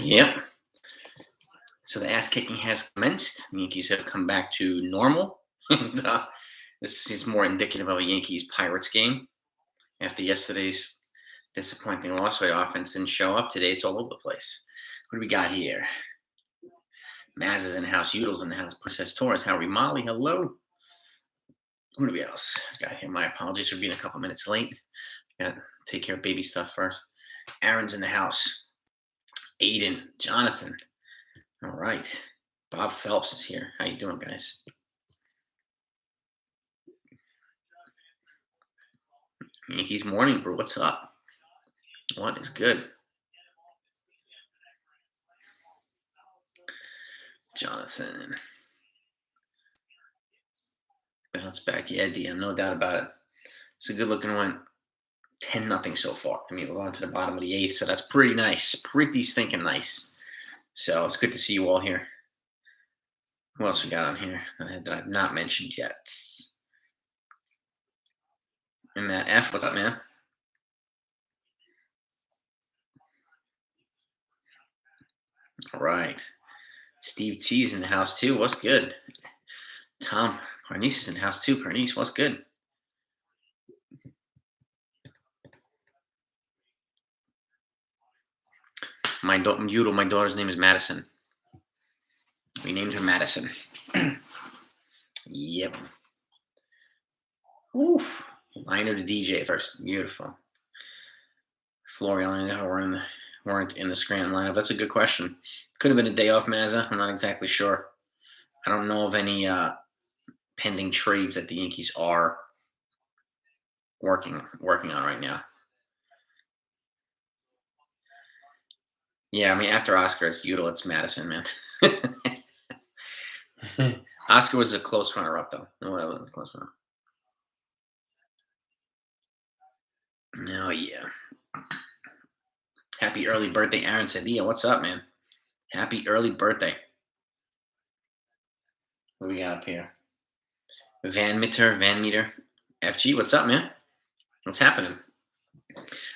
Yep. So the ass kicking has commenced. The Yankees have come back to normal. and, this is more indicative of a Yankees Pirates game. After yesterday's disappointing loss, where the offense didn't show up, today it's all over the place. What do we got here? Maz is in the house. Udall's in the house. Princess Torres. Harry Molly. Hello. What do we else got here? My apologies for being a couple minutes late. Got to take care of baby stuff first. Aaron's in the house. Aiden. Jonathan. All right. Bob Phelps is here. How you doing, guys? Yankees Morning Brew. What's up? What is good? Jonathan. Bounce back. Yeah, DM. No doubt about it. It's a good looking one. 10-0 so far. I mean, we're on to the bottom of the eighth, so that's pretty nice. Pretty stinking nice. So it's good to see you all here. Who else we got on here that I've not mentioned yet? And Matt F. What's up, man? All right. Steve T's in the house, too. What's good? Tom Parnese is in the house, too. Parnese, what's good? My daughter's name is Madison. We named her Madison. Yep. Oof. Liner to DJ first. Beautiful. Floreal and weren't in the Scranton lineup. That's a good question. Could have been a day off, Mazza. I'm not exactly sure. I don't know of any pending trades that the Yankees are working on right now. Yeah, I mean, after Oscar, it's Udall, it's Madison, man. Oscar was a close runner-up, though. No, that wasn't a close runner. Oh, yeah. Happy early birthday, Aaron Sevilla. What's up, man? Happy early birthday. What do we got up here? Van Meter. FG, what's up, man? What's happening?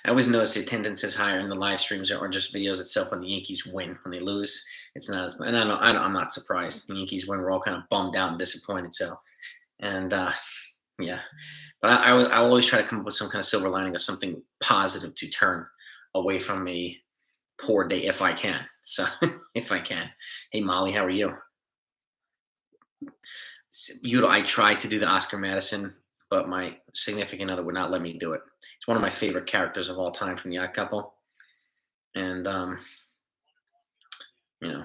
I always notice the attendance is higher in the live streams or just videos itself when the Yankees win. When they lose, it's not as. And I'm not surprised. The Yankees win, we're all kind of bummed out and disappointed. So, and yeah, but I will always try to come up with some kind of silver lining or something positive to turn away from a poor day if I can. So if I can. Hey Molly, how are you? I tried to do the Oscar Madison, but my significant other would not let me do it. It's one of my favorite characters of all time from The Odd Couple, and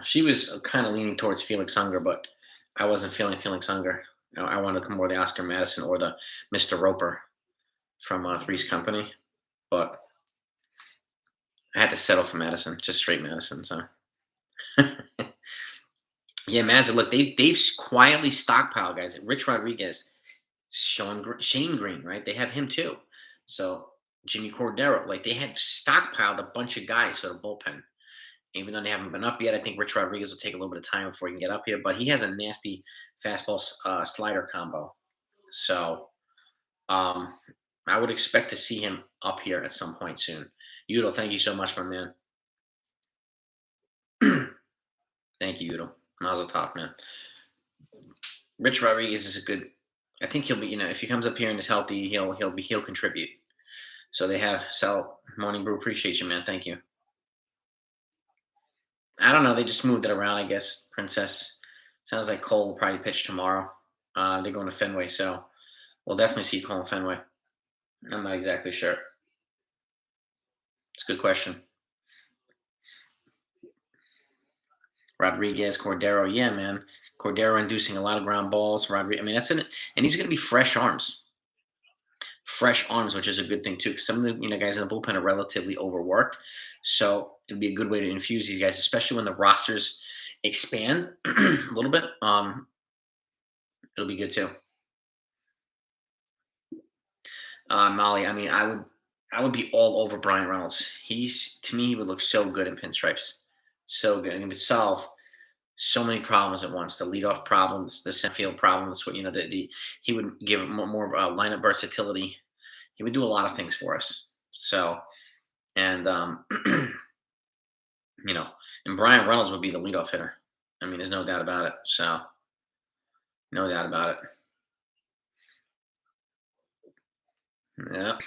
she was kind of leaning towards Felix Unger, but I wasn't feeling Felix Unger. I wanted to come more the Oscar Madison or the Mr. Roper from Three's Company, but I had to settle for Madison, just straight Madison. So. Yeah, Mazda, look, they've quietly stockpiled guys. Rich Rodriguez, Shane Green, right? They have him too. So Jimmy Cordero, like they have stockpiled a bunch of guys for the bullpen. Even though they haven't been up yet, I think Rich Rodriguez will take a little bit of time before he can get up here. But he has a nasty fastball slider combo. So I would expect to see him up here at some point soon. Udall, thank you so much, my man. Thank you, Udall. Mazel tov, man. Rich Rodriguez is a good. I think he'll be. If he comes up here and is healthy, he'll contribute. So they have Sal Morning Brew. Appreciate you, man. Thank you. I don't know. They just moved it around, I guess. Princess. Sounds like Cole will probably pitch tomorrow. They're going to Fenway, so we'll definitely see Cole in Fenway. I'm not exactly sure. It's a good question. Rodriguez, Cordero, yeah, man. Cordero inducing a lot of ground balls. Rodriguez, I mean, that's it, and he's going to be fresh arms, which is a good thing too. Because some of the guys in the bullpen are relatively overworked, so it'll be a good way to infuse these guys, especially when the rosters expand a little bit. It'll be good too. Molly, I mean, I would be all over Brian Reynolds. To me, he would look so good in pinstripes, so good, and he would solve so many problems at once. The leadoff problems, the center field problems. What he would give more lineup versatility. He would do a lot of things for us. So, and and Brian Reynolds would be the leadoff hitter. I mean, there's no doubt about it. So, no doubt about it. Yeah.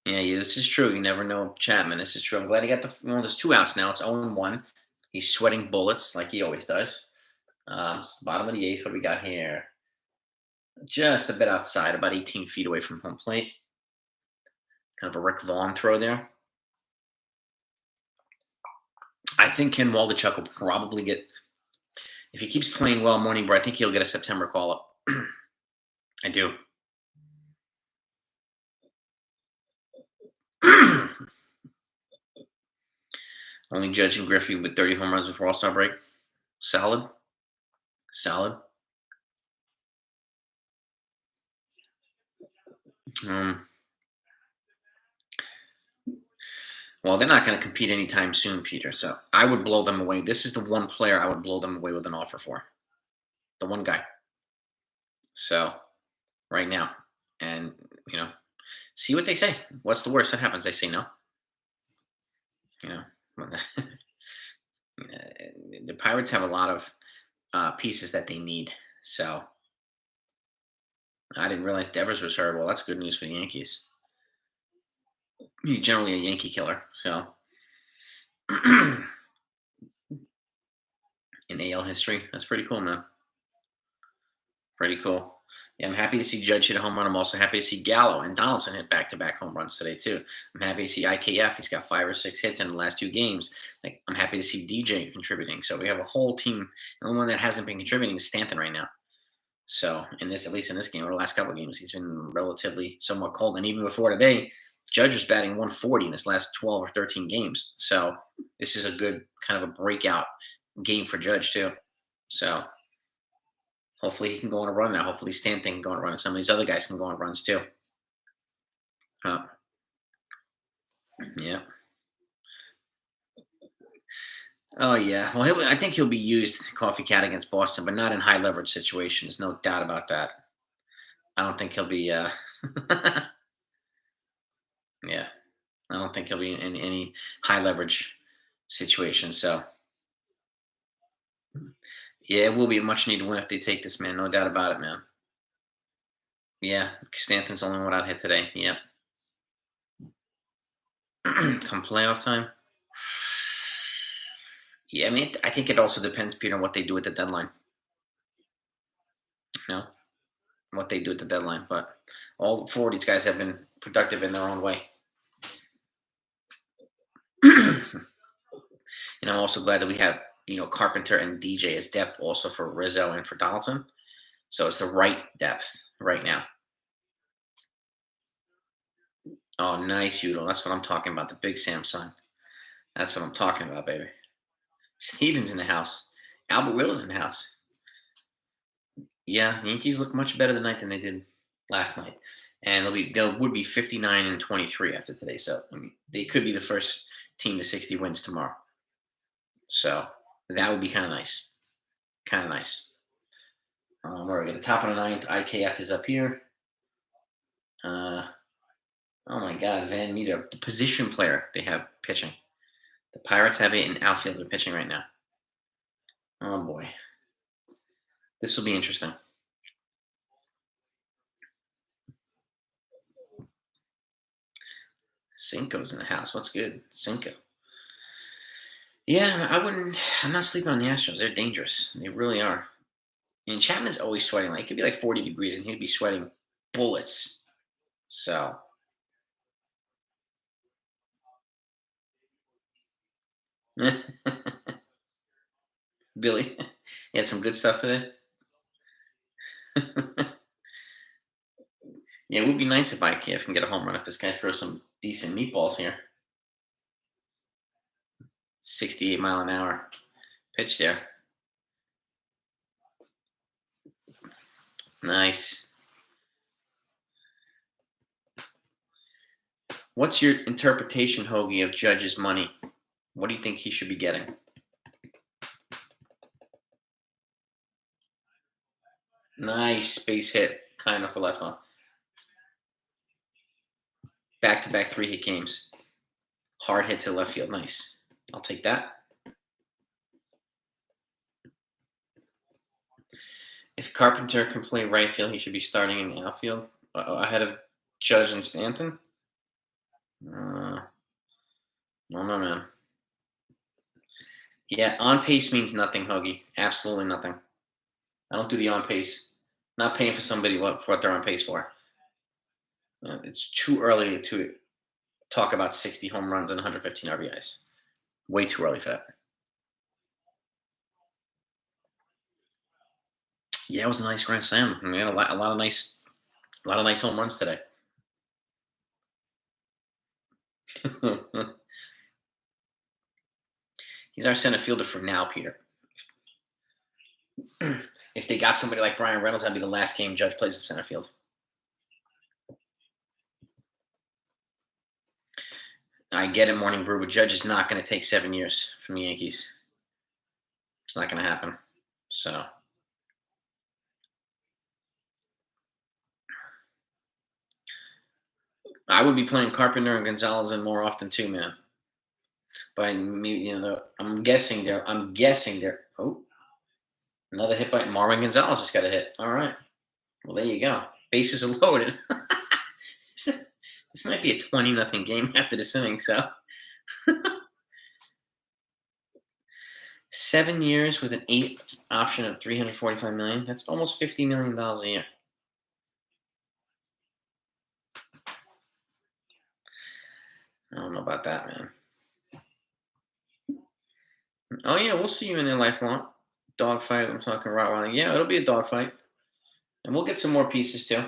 Yeah, this is true. You never know Chapman. This is true. I'm glad he got there's 2 outs now. It's 0-1. He's sweating bullets like he always does. It's the bottom of the 8th. What do we got here? Just a bit outside, about 18 feet away from home plate. Kind of a Rick Vaughn throw there. I think Ken Waldichuk will probably get, if he keeps playing well morning, bro, I think he'll get a September call-up. I do. Only Judge and Griffey with 30 home runs before All-Star break. Solid. Solid. Well, they're not going to compete anytime soon, Peter. So I would blow them away. This is the one player I would blow them away with an offer for. The one guy. So right now. And, see what they say. What's the worst that happens? They say no. The Pirates have a lot of pieces that they need. So I didn't realize Devers was hurt. Well, that's good news for the Yankees. He's generally a Yankee killer. So in AL history, that's pretty cool, man. Pretty cool. Yeah, I'm happy to see Judge hit a home run. I'm also happy to see Gallo and Donaldson hit back-to-back home runs today, too. I'm happy to see IKF. He's got 5 or 6 hits in the last 2 games. I'm happy to see DJ contributing. So we have a whole team. The only one that hasn't been contributing is Stanton right now. So at least in this game, or the last couple of games, he's been relatively somewhat cold. And even before today, Judge was batting 140 in his last 12 or 13 games. So this is a good kind of a breakout game for Judge, too. So hopefully he can go on a run now. Hopefully Stanton can go on a run, and some of these other guys can go on runs too. Yeah. Oh yeah. Well, I think he'll be used Coffee Cat against Boston, but not in high leverage situations. No doubt about that. I don't think he'll be. Yeah. I don't think he'll be in any high leverage situation. So. Yeah, it will be a much needed win if they take this, man. No doubt about it, man. Yeah, Stanton's the only one out hit today. Yep. Come playoff time. Yeah, I mean, I think it also depends, Peter, on what they do at the deadline. What they do at the deadline. But all 4 of these guys have been productive in their own way. And I'm also glad that we have, Carpenter and DJ as depth also for Rizzo and for Donaldson. So it's the right depth right now. Oh, nice, Udall. That's what I'm talking about. The big Samsung. That's what I'm talking about, baby. Steven's in the house. Albert Will's in the house. Yeah, the Yankees look much better tonight than they did last night. And they would be 59-23 after today. So they could be the first team to 60 wins tomorrow. So that would be kind of nice. Kind of nice. Where are we at the top of the 9th? IKF is up here. Oh my God, Van Meter, the position player they have pitching. The Pirates have an outfielder pitching right now. Oh boy. This will be interesting. Cinco's in the house. What's good? Cinco. Yeah, I'm not sleeping on the Astros. They're dangerous. They really are. And Chapman's always sweating. It could be like 40 degrees and he'd be sweating bullets. So. Billy, you had some good stuff today? Yeah, it would be nice if IKF can get a home run if this guy throws some decent meatballs here. 68-mile-an-hour pitch there. Nice. What's your interpretation, Hoagie, of Judge's money? What do you think he should be getting? Nice base hit, kind of for left on. Back-to-back 3-hit games. Hard hit to left field. Nice. I'll take that. If Carpenter can play right field, he should be starting in the outfield ahead of Judge and Stanton. No, man. Yeah, on pace means nothing, Hoagie. Absolutely nothing. I don't do the on pace. Not paying for somebody for what they're on pace for. It's too early to talk about 60 home runs and 115 RBIs. Way too early for that. Yeah, it was a nice grand slam. We had a lot of nice home runs today. He's our center fielder for now, Peter. If they got somebody like Brian Reynolds, that'd be the last game Judge plays in center field. I get it, Morning Brew, but Judge is not going to take 7 years from the Yankees. It's not going to happen. So I would be playing Carpenter and Gonzalez in more often too, man. But I'm guessing they're. Oh, another hit by Marwin Gonzalez just got a hit. All right. Well, there you go. Bases are loaded. This might be a 20-0 game after this inning. So 7 years with an 8 option of $345 million. That's almost $50 million a year. I don't know about that, man. Oh yeah, we'll see you in there lifelong. Dogfight. I'm talking Rottweiler. Yeah, it'll be a dogfight, and we'll get some more pieces too.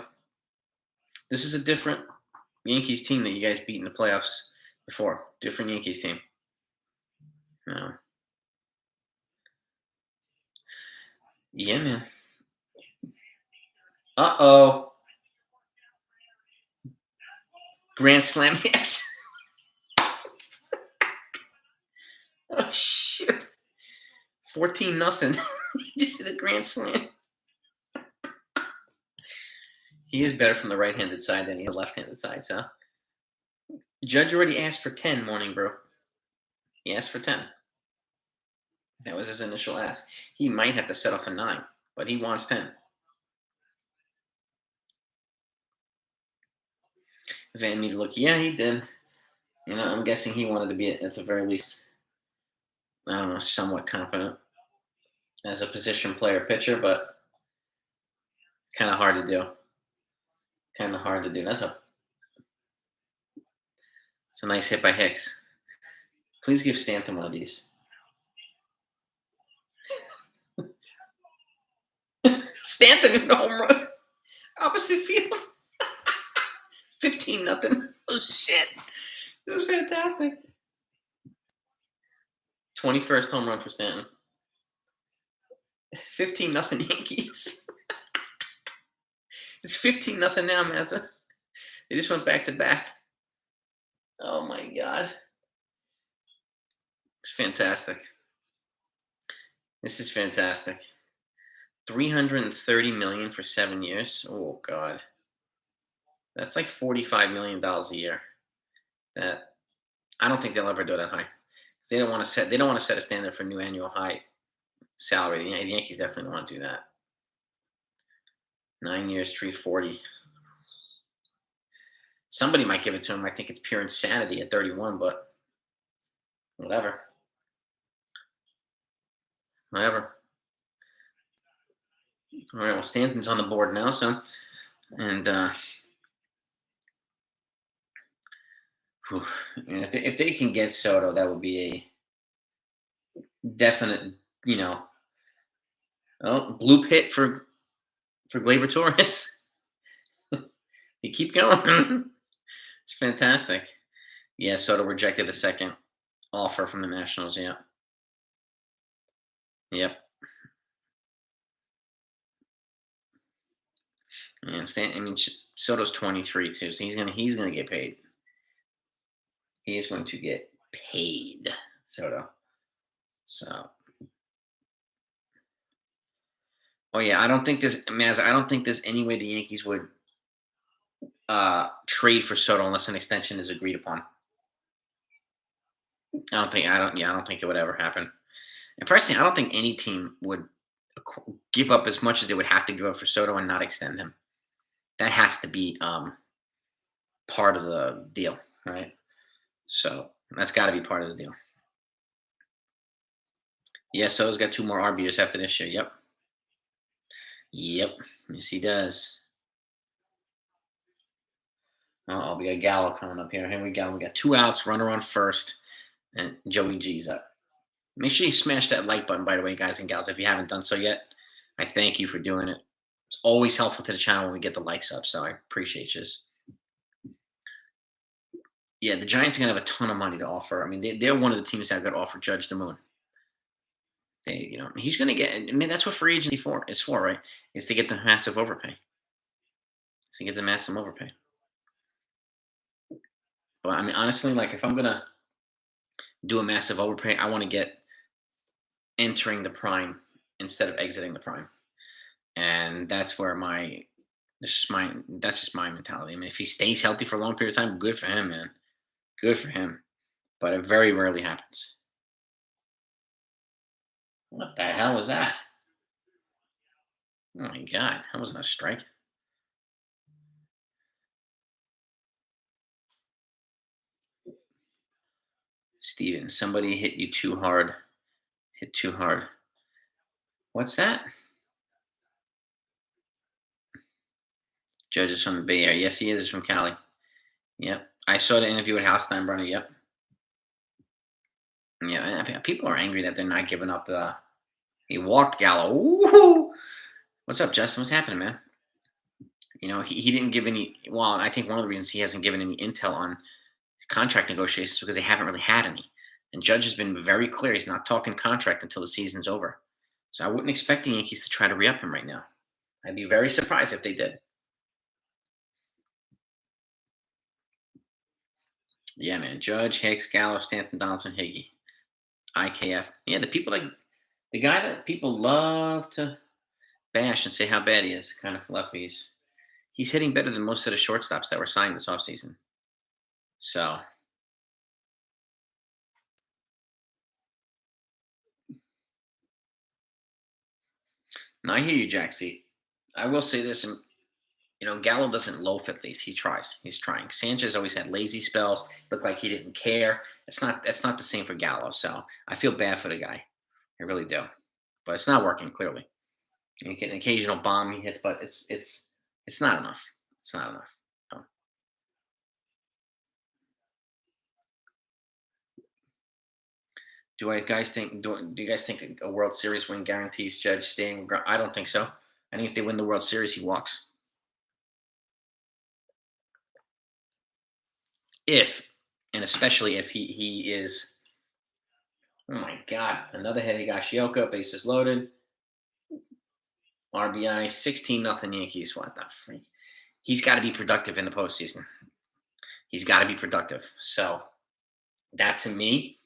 This is a different Yankees team that you guys beat in the playoffs before. Different Yankees team. No. Yeah, man. Uh-oh. Grand slam, yes. Oh, shoot. 14-0. He just hit a grand slam. He is better from the right-handed side than he is left-handed side, so. Judge already asked for 10, Morning Brew. He asked for 10. That was his initial ask. He might have to settle for 9, but he wants 10. Van Meter look, yeah, he did. I'm guessing he wanted to be at the very least, I don't know, somewhat competent as a position player pitcher, but kind of hard to do. It's a nice hit by Hicks. Please give Stanton one of these. Stanton in a home run. Opposite field. 15-0. Oh, shit. This is fantastic. 21st home run for Stanton. 15-0 Yankees. It's 15-0 now, Mazza. They just went back to back. Oh, my God. It's fantastic. This is fantastic. $330 million for 7 years. Oh, God. That's like $45 million a year. That I don't think they'll ever do that high. They don't want to set a standard for new annual high salary. The Yankees definitely don't want to do that. 9 years, 340. Somebody might give it to him. I think it's pure insanity at 31, but whatever. All right, well, Stanton's on the board now, so and if they can get Soto, that would be a definite, blue pit for Gleyber Torres. You keep going. It's fantastic. Yeah, Soto rejected a second offer from the Nationals. Yeah. Yep. And Soto's 23 too, so he's gonna get paid. He is going to get paid, Soto. So. Oh yeah, I don't think there's any way the Yankees would trade for Soto unless an extension is agreed upon. I don't think it would ever happen. And personally, I don't think any team would give up as much as they would have to give up for Soto and not extend him. That has to be part of the deal, right? So that's got to be part of the deal. Yeah, Soto's got 2 more RBs after this year. Yep. Yep. Yes, he does. Oh, we got Gallo coming up here. Here we go. We got 2 outs, runner on first, and Joey G's up. Make sure you smash that like button, by the way, guys and gals, if you haven't done so yet. I thank you for doing it. It's always helpful to the channel when we get the likes up, so I appreciate you. Yeah, the Giants are gonna have a ton of money to offer. I mean, they're one of the teams that got offered Judge the Moon. He's gonna get. I mean, that's what free agency is for, right? Is to get the massive overpay. To get the massive overpay. But I mean, honestly, like if I'm gonna do a massive overpay, I want to get entering the prime instead of exiting the prime, and that's where that's just my mentality. I mean, if he stays healthy for a long period of time, good for him, man. Good for him. But it very rarely happens. What the hell was that? Oh my god, that wasn't a strike. Steven, somebody hit you too hard. Hit too hard. What's that? Judge is from the Bay Area. Yes, he is. He's from Cali. Yep. I saw the interview with House Steinbrenner. Yep. Yeah, and I think people are angry that they're not giving up. He walked Gallo. Woo! What's up, Justin? What's happening, man? He didn't give any. Well, I think one of the reasons he hasn't given any intel on contract negotiations is because they haven't really had any. And Judge has been very clear he's not talking contract until the season's over. So I wouldn't expect the Yankees to try to re-up him right now. I'd be very surprised if they did. Yeah, man. Judge, Hicks, Gallo, Stanton, Donaldson, Higgy, IKF. Yeah, the guy that people love to bash and say how bad he is, kind of fluffy. He's hitting better than most of the shortstops that were signed this offseason. So no, I hear you, Jack. See, I will say this, and Gallo doesn't loaf at least. He tries. He's trying. Sanchez always had lazy spells, looked like he didn't care. That's not the same for Gallo. So I feel bad for the guy. I really do. But it's not working clearly. You get an occasional bomb he hits, but it's not enough. It's not enough. No. Do you guys think a World Series win guarantees Judge staying? I don't think so. I think if they win the World Series, he walks. If and especially if he is. Oh my God! Another hit. Higashioka, bases loaded. RBI, 16-0 Yankees. What the freak? He's got to be productive in the postseason. He's got to be productive. So that to me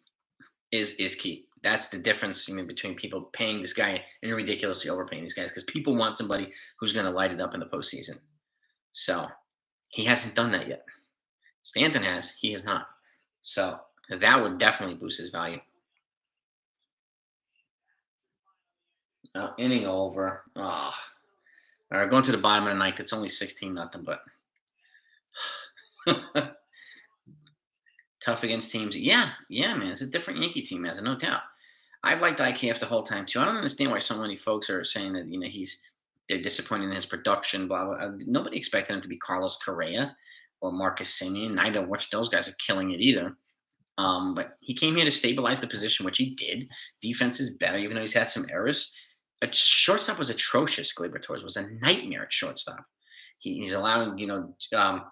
is key. That's the difference between people paying this guy and ridiculously overpaying these guys because people want somebody who's going to light it up in the postseason. So he hasn't done that yet. Stanton has. He has not. So that would definitely boost his value. Inning over. Oh. All right, going to the bottom of the ninth. It's only 16-0, but tough against teams. Yeah, man. It's a different Yankee team, as no doubt. I've liked IKF the whole time too. I don't understand why so many folks are saying that they're disappointed in his production. Blah blah. Nobody expected him to be Carlos Correa or Marcus Semien. Neither of which those guys are killing it either. But he came here to stabilize the position, which he did. Defense is better, even though he's had some errors. A shortstop was atrocious. Gleyber Torres was a nightmare at shortstop. He's allowing Gleyber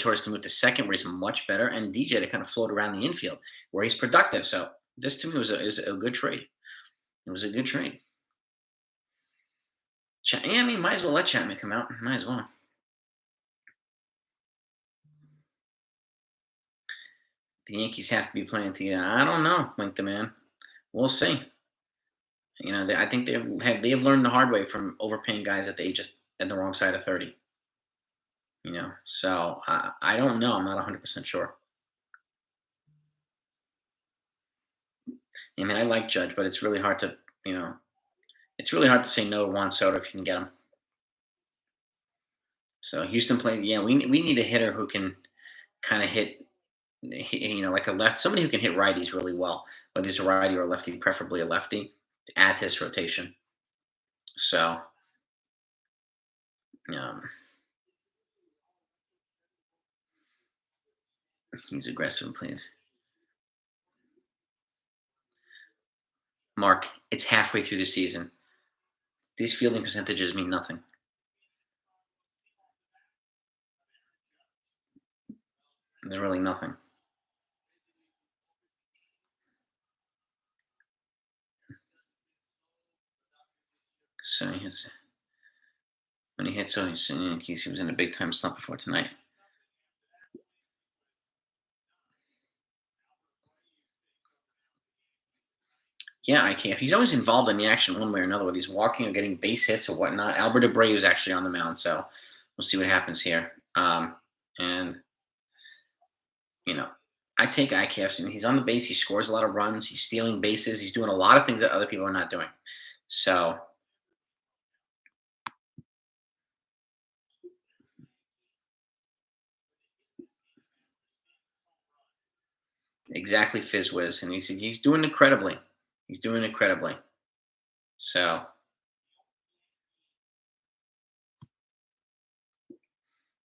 Torres to move to second, where he's much better, and DJ to kind of float around the infield, where he's productive. So this to me is a good trade. It was a good trade. Yeah, I mean, might as well let Chapman come out. Might as well. The Yankees have to be playing together. I don't know, Link the Man. We'll see. I think they have learned the hard way from overpaying guys at the age at the wrong side of 30. So I don't know. I'm not 100% sure. I mean, I like Judge, but it's really hard to, you know, it's really hard to say no to Juan Soto if you can get him. So Houston playing, yeah, we need a hitter who can kind of like a left, somebody who can hit righties really well, whether he's a righty or a lefty, preferably a lefty, to add to his rotation. So, um, he's aggressive and plays. Mark, it's halfway through the season. These fielding percentages mean nothing. There's really nothing. So when he hit so he's in Yankees, he was in a big time slump before tonight. Yeah, I can't. If he's always involved in the action one way or another, whether he's walking or getting base hits or whatnot. Albert Abreu is actually on the mound, so we'll see what happens here. And you know, I take IKF. He's on the base. He scores a lot of runs. He's stealing bases. He's doing a lot of things that other people are not doing. So exactly, Fizzwiz, and he's doing incredibly. He's doing incredibly. So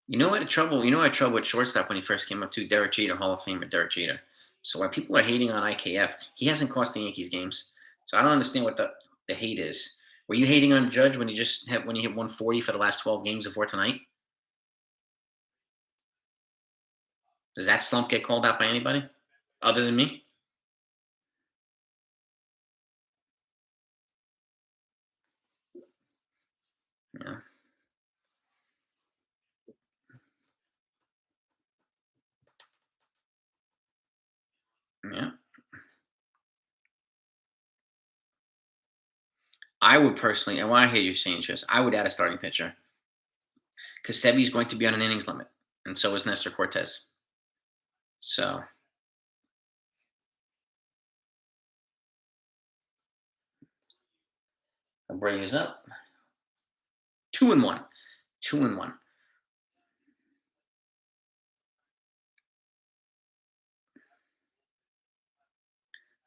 you know what trouble with shortstop when he first came up to Derek Jeter, Hall of Famer Derek Jeter. So why people are hating on IKF, he hasn't cost the Yankees games. So I don't understand what the hate is. Were you hating on Judge when when he hit 140 for the last 12 games before tonight? Does that slump get called out by anybody other than me? Yeah, yeah. I would personally, and why I hear you saying this, I would add a starting pitcher because Sevy's going to be on an innings limit, and so is Nestor Cortes. So Abreu is up 2-1, 2-1.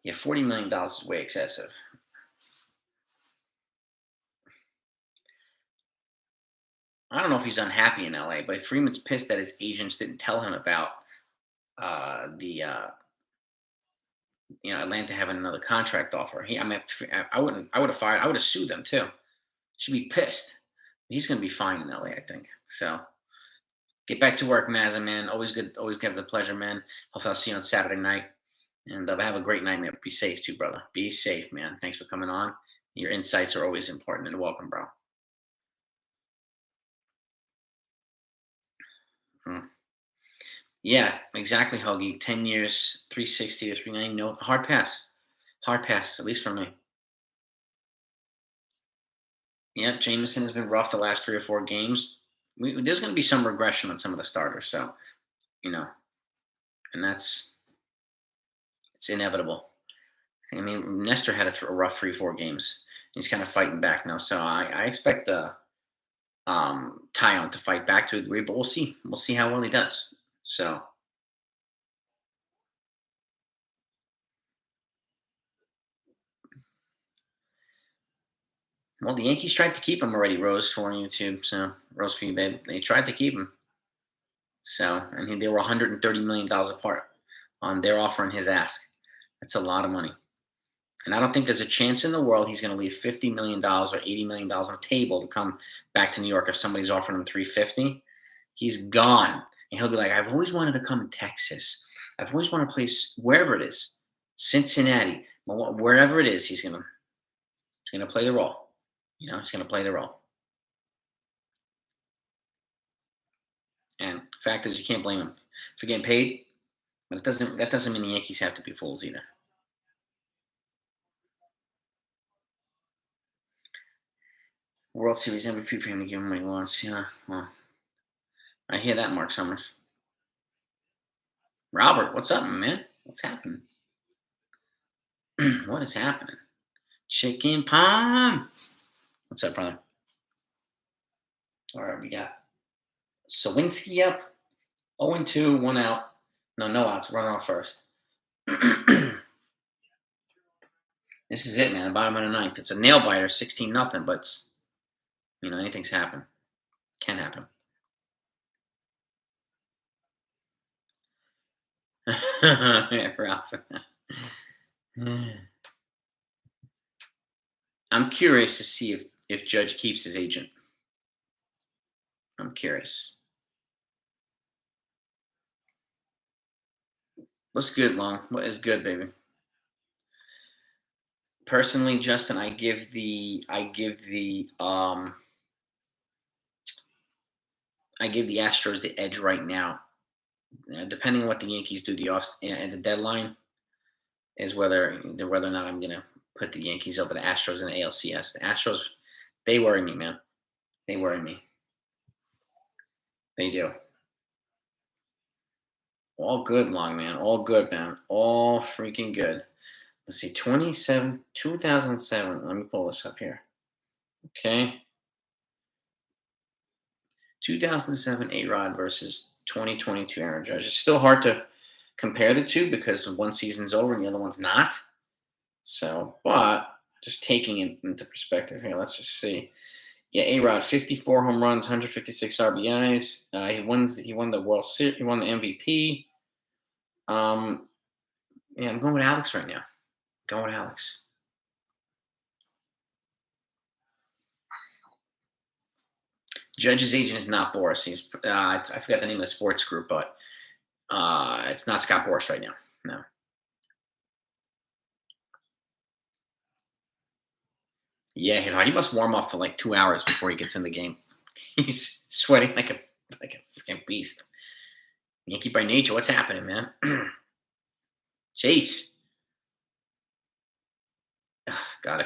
Yeah, $40 million is way excessive. I don't know if he's unhappy in LA, but Freeman's pissed that his agents didn't tell him about the Atlanta having another contract offer. I mean, I wouldn't. I would have fired. I would have sued them too. Should be pissed. He's going to be fine in LA, I think. So get back to work, Mazza, man. Always good. Always have the pleasure, man. Hopefully, I'll see you on Saturday night. And have a great night, man. Be safe too, brother. Be safe, man. Thanks for coming on. Your insights are always important and welcome, bro. Mm. Yeah, exactly, Hoagie. 10 years, 360 to 390. No, hard pass. Hard pass, at least for me. Yeah, Jameson has been rough the last 3 or 4 games. There's going to be some regression on some of the starters. So, you know, and it's inevitable. I mean, Nestor had a rough 3 4 games. He's kind of fighting back now. So I expect Tyon to fight back to a degree, but we'll see. We'll see how well he does. So, well, the Yankees tried to keep him already, Rose, for YouTube. So, Rose for you, babe. They tried to keep him. So, and they were $130 million apart on their offer and his ask. That's a lot of money. And I don't think there's a chance in the world he's going to leave $50 million or $80 million on the table to come back to New York if somebody's offering him 350. He's gone. And he'll be like, I've always wanted to come in Texas. I've always wanted to play wherever it is, Cincinnati, wherever it is, he's gonna play the role. He's gonna play the role. And the fact is, you can't blame him for getting paid. But that doesn't mean the Yankees have to be fools either. World Series MVP for him to give him what he wants. Yeah, well, I hear that, Mark Summers. Robert, what's up, man? What's happening? What is happening? Chicken palm. What's up, brother? All right, we got Sawinski up. 0-2, 1 out. No outs. Runner on first. This is it, man. Bottom of the ninth. It's a nail biter, 16-0, but it's, anything's happen. Can happen. Yeah, Ralph. I'm curious to see if Judge keeps his agent. I'm curious. What's good, Long? What is good, baby? Personally, Justin, I give the Astros the edge right now. Depending on what the Yankees do and the deadline is whether or not I'm gonna put the Yankees over the Astros in the ALCS. The Astros, they worry me, man. They worry me. They do. All good, Long man. All good, man. All freaking good. Let's see, 2007. Let me pull this up here. Okay. 2007 A-Rod versus 2022 Aaron Judge. It's still hard to compare the two because one season's over and the other one's not. So, but just taking it into perspective here, let's just see. Yeah, A-Rod, 54 home runs, 156 RBIs. He won the World Series. He won the MVP. Yeah, I'm going with Alex right now. Going with Alex. Judge's agent is not Boris. He's I forgot the name of the sports group, but it's not Scott Boris right now. No. Yeah, he must warm up for like 2 hours before he gets in the game. He's sweating like a freaking beast. Yankee by nature. What's happening, man? Chase. God,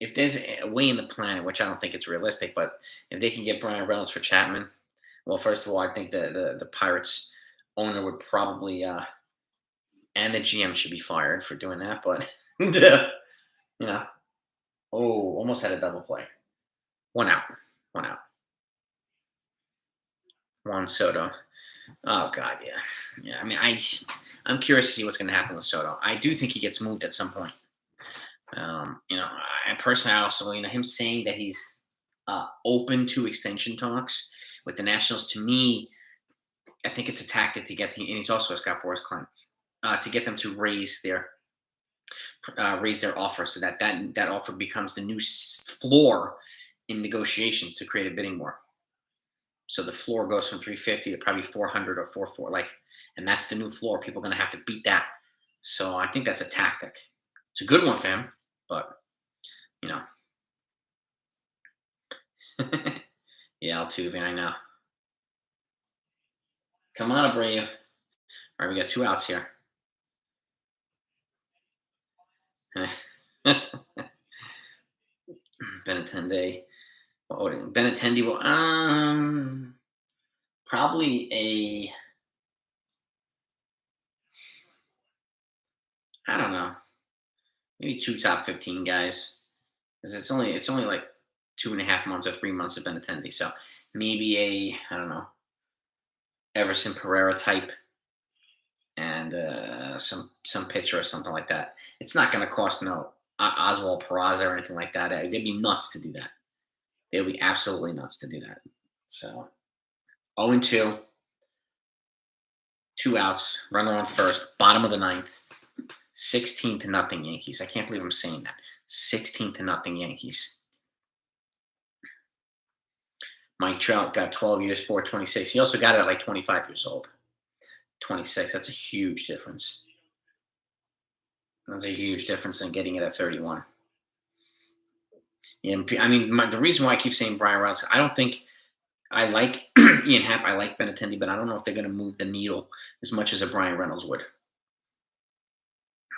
if there's a way in the planet, which I don't think it's realistic, but if they can get Brian Reynolds for Chapman, well, first of all, I think the Pirates owner would probably and the GM should be fired for doing that. But almost had a double play. 1 out. 1 out. Juan Soto. Oh God, yeah. I mean, I'm curious to see what's going to happen with Soto. I do think he gets moved at some point. I personally also, him saying that he's open to extension talks with the Nationals. To me, I think it's a tactic to get and he's also a Scott Boras client to get them to raise their offer, so that offer becomes the new floor in negotiations to create a bidding war. So the floor goes from 350 to probably 400 or 44, and that's the new floor. People are going to have to beat that. So I think that's a tactic. It's a good one, fam, but yeah, Altuve, I know. Come on, Abreu. All right, we got 2 outs here. Benintendi. Benintendi will probably I don't know, maybe 2 top 15 guys. Because it's only like 2.5 months or 3 months of Benintendi. So maybe I don't know, Everson Pereira type and some pitcher or something like that. It's not going to cost no Oswald Peraza or anything like that. They'd be nuts to do that. They would be absolutely nuts to do that. So 0-2, 2 outs, runner on first, bottom of the ninth, 16-0 Yankees. I can't believe I'm saying that. 16-0 Yankees. Mike Trout got 12 years, 426. He also got it at like 25 years old. 26. That's a huge difference. That's a huge difference than getting it at 31. Yeah, I mean, the reason why I keep saying Brian Reynolds, I don't think I like Ian Happ. I like Benintendi, but I don't know if they're going to move the needle as much as a Brian Reynolds would.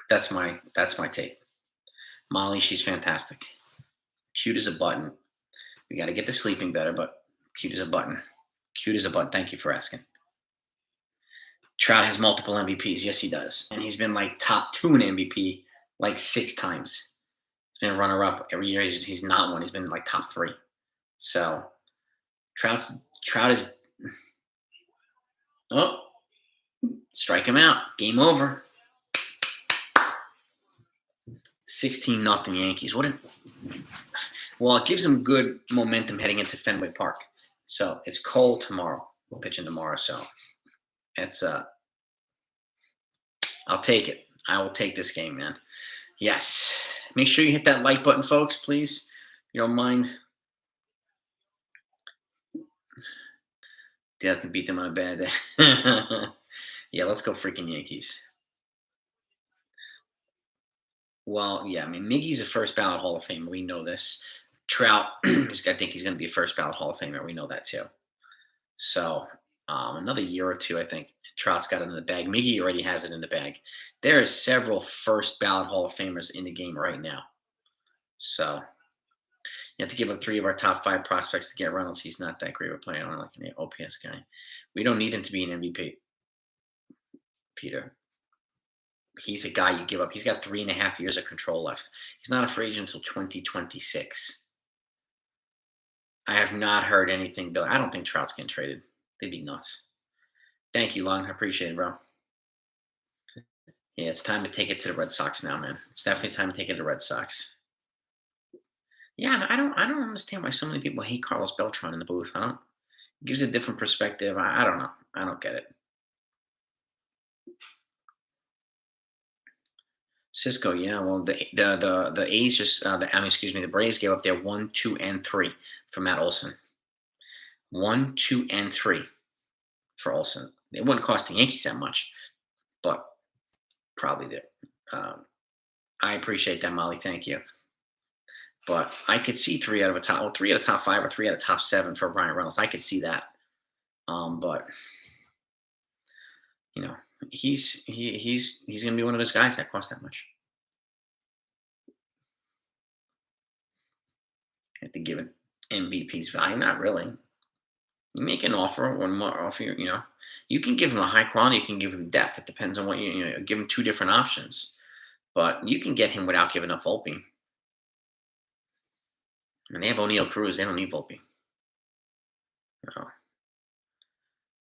That's my take. Molly, she's fantastic. Cute as a button. We got to get the sleeping better, but cute as a button. Cute as a button. Thank you for asking. Trout has multiple MVPs. Yes, he does. And he's been like top 2 in MVP like 6 times. He's been runner-up every year. He's not one. He's been like top 3. So Trout is oh, strike him out. Game over. 16-0 Yankees. Well, it gives them good momentum heading into Fenway Park. So it's Cole tomorrow. We'll pitch in tomorrow. So it's I'll take it. I will take this game, man. Yes. Make sure you hit that like button, folks, please. If you don't mind. Dale can beat them on a bad day. Yeah, let's go freaking Yankees. Well, yeah, I mean, Miggy's a first ballot Hall of Famer. We know this. Trout, I think he's going to be a first ballot Hall of Famer. We know that too. So another year or two, I think Trout's got it in the bag. Miggy already has it in the bag. There are several first ballot Hall of Famers in the game right now. So you have to give up 3 of our top 5 prospects to get Reynolds. He's not that great of a player. I don't like an OPS guy. We don't need him to be an MVP, Peter. He's a guy you give up. He's got 3.5 years of control left. He's not a free agent until 2026. I have not heard anything, Bill. I don't think Trout's getting traded. They'd be nuts. Thank you, Long. I appreciate it, bro. Yeah, it's time to take it to the Red Sox now, man. It's definitely time to take it to the Red Sox. Yeah, I don't understand why so many people hate Carlos Beltran in the booth. It gives a different perspective. I don't know. I don't get it. Cisco, yeah. Well, the A's just the Braves gave up their 1, 2, and 3 for Matt Olson. 1, 2, and 3 for Olson. It wouldn't cost the Yankees that much, but probably did. I appreciate that, Molly. Thank you. But I could see 3 out of top 5 or 3 out of top 7 for Brian Reynolds. I could see that. But you know, he's going to be one of those guys that cost that much. You have to give it MVP's value. Not really. You make an offer, one more offer. You can give him a high quality. You can give him depth. It depends on what give him 2 different options. But you can get him without giving up Volpe. And they have O'Neal Cruz. They don't need Volpe. No.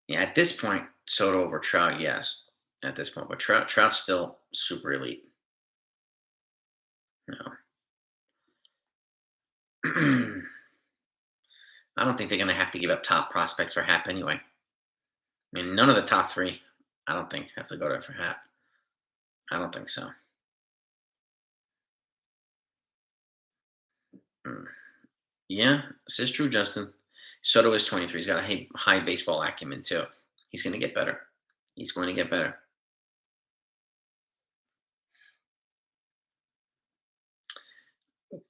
Yeah, at this point, Soto over Trout, yes. At this point, but Trout's still super elite. I don't think they're going to have to give up top prospects for Hap anyway. I mean, none of the top 3, I don't think, have to go there for Hap. I don't think so. Yeah, this is true, Justin. Soto is 23. He's got a high baseball acumen, too. He's going to get better. He's going to get better.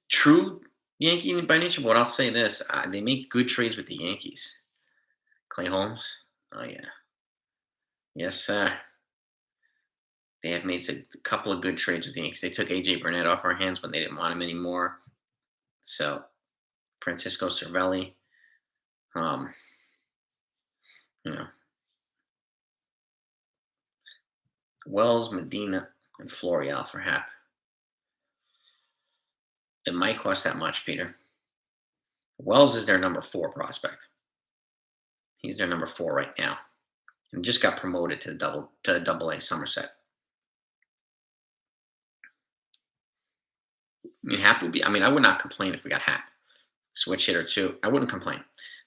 True Yankee by nature, but I'll say this. They make good trades with the Yankees. Clay Holmes. Oh, yeah. Yes, sir. They have made a couple of good trades with the Yankees. They took A.J. Burnett off our hands when they didn't want him anymore. So, Francisco Cervelli. Wells, Medina, and Floreal for Hap. It might cost that much, Peter. Wells is their number 4 prospect. He's their number 4 right now, and just got promoted to Double-A Somerset. I mean, Hap would be. I mean, I would not complain if we got Hap, switch hitter too. I wouldn't complain.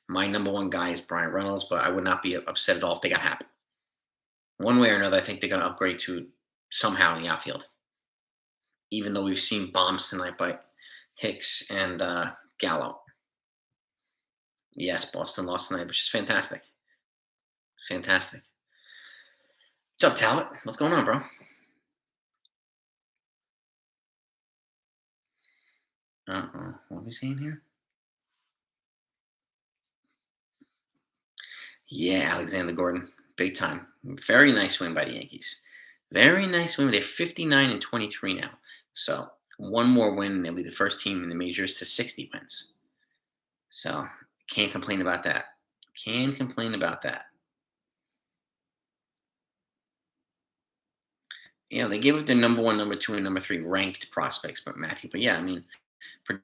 My number 1 guy is Brian Reynolds, but I would not be upset at all if they got Hap. One way or another, I think they're going to upgrade to somehow in the outfield. Even though we've seen bombs tonight by Hicks and Gallo. Yes, Boston lost tonight, which is fantastic. Fantastic. What's up, Talbot? What's going on, bro? What are we saying here? Yeah, Alexander Gordon. Big time. Very nice win by the Yankees. Very nice win. They're 59-23 now. So one more win, and they'll be the first team in the majors to 60 wins. So can't complain about that. Can't complain about that. They gave up their number one, number two, and number three ranked prospects, but Matthew. But yeah, I mean,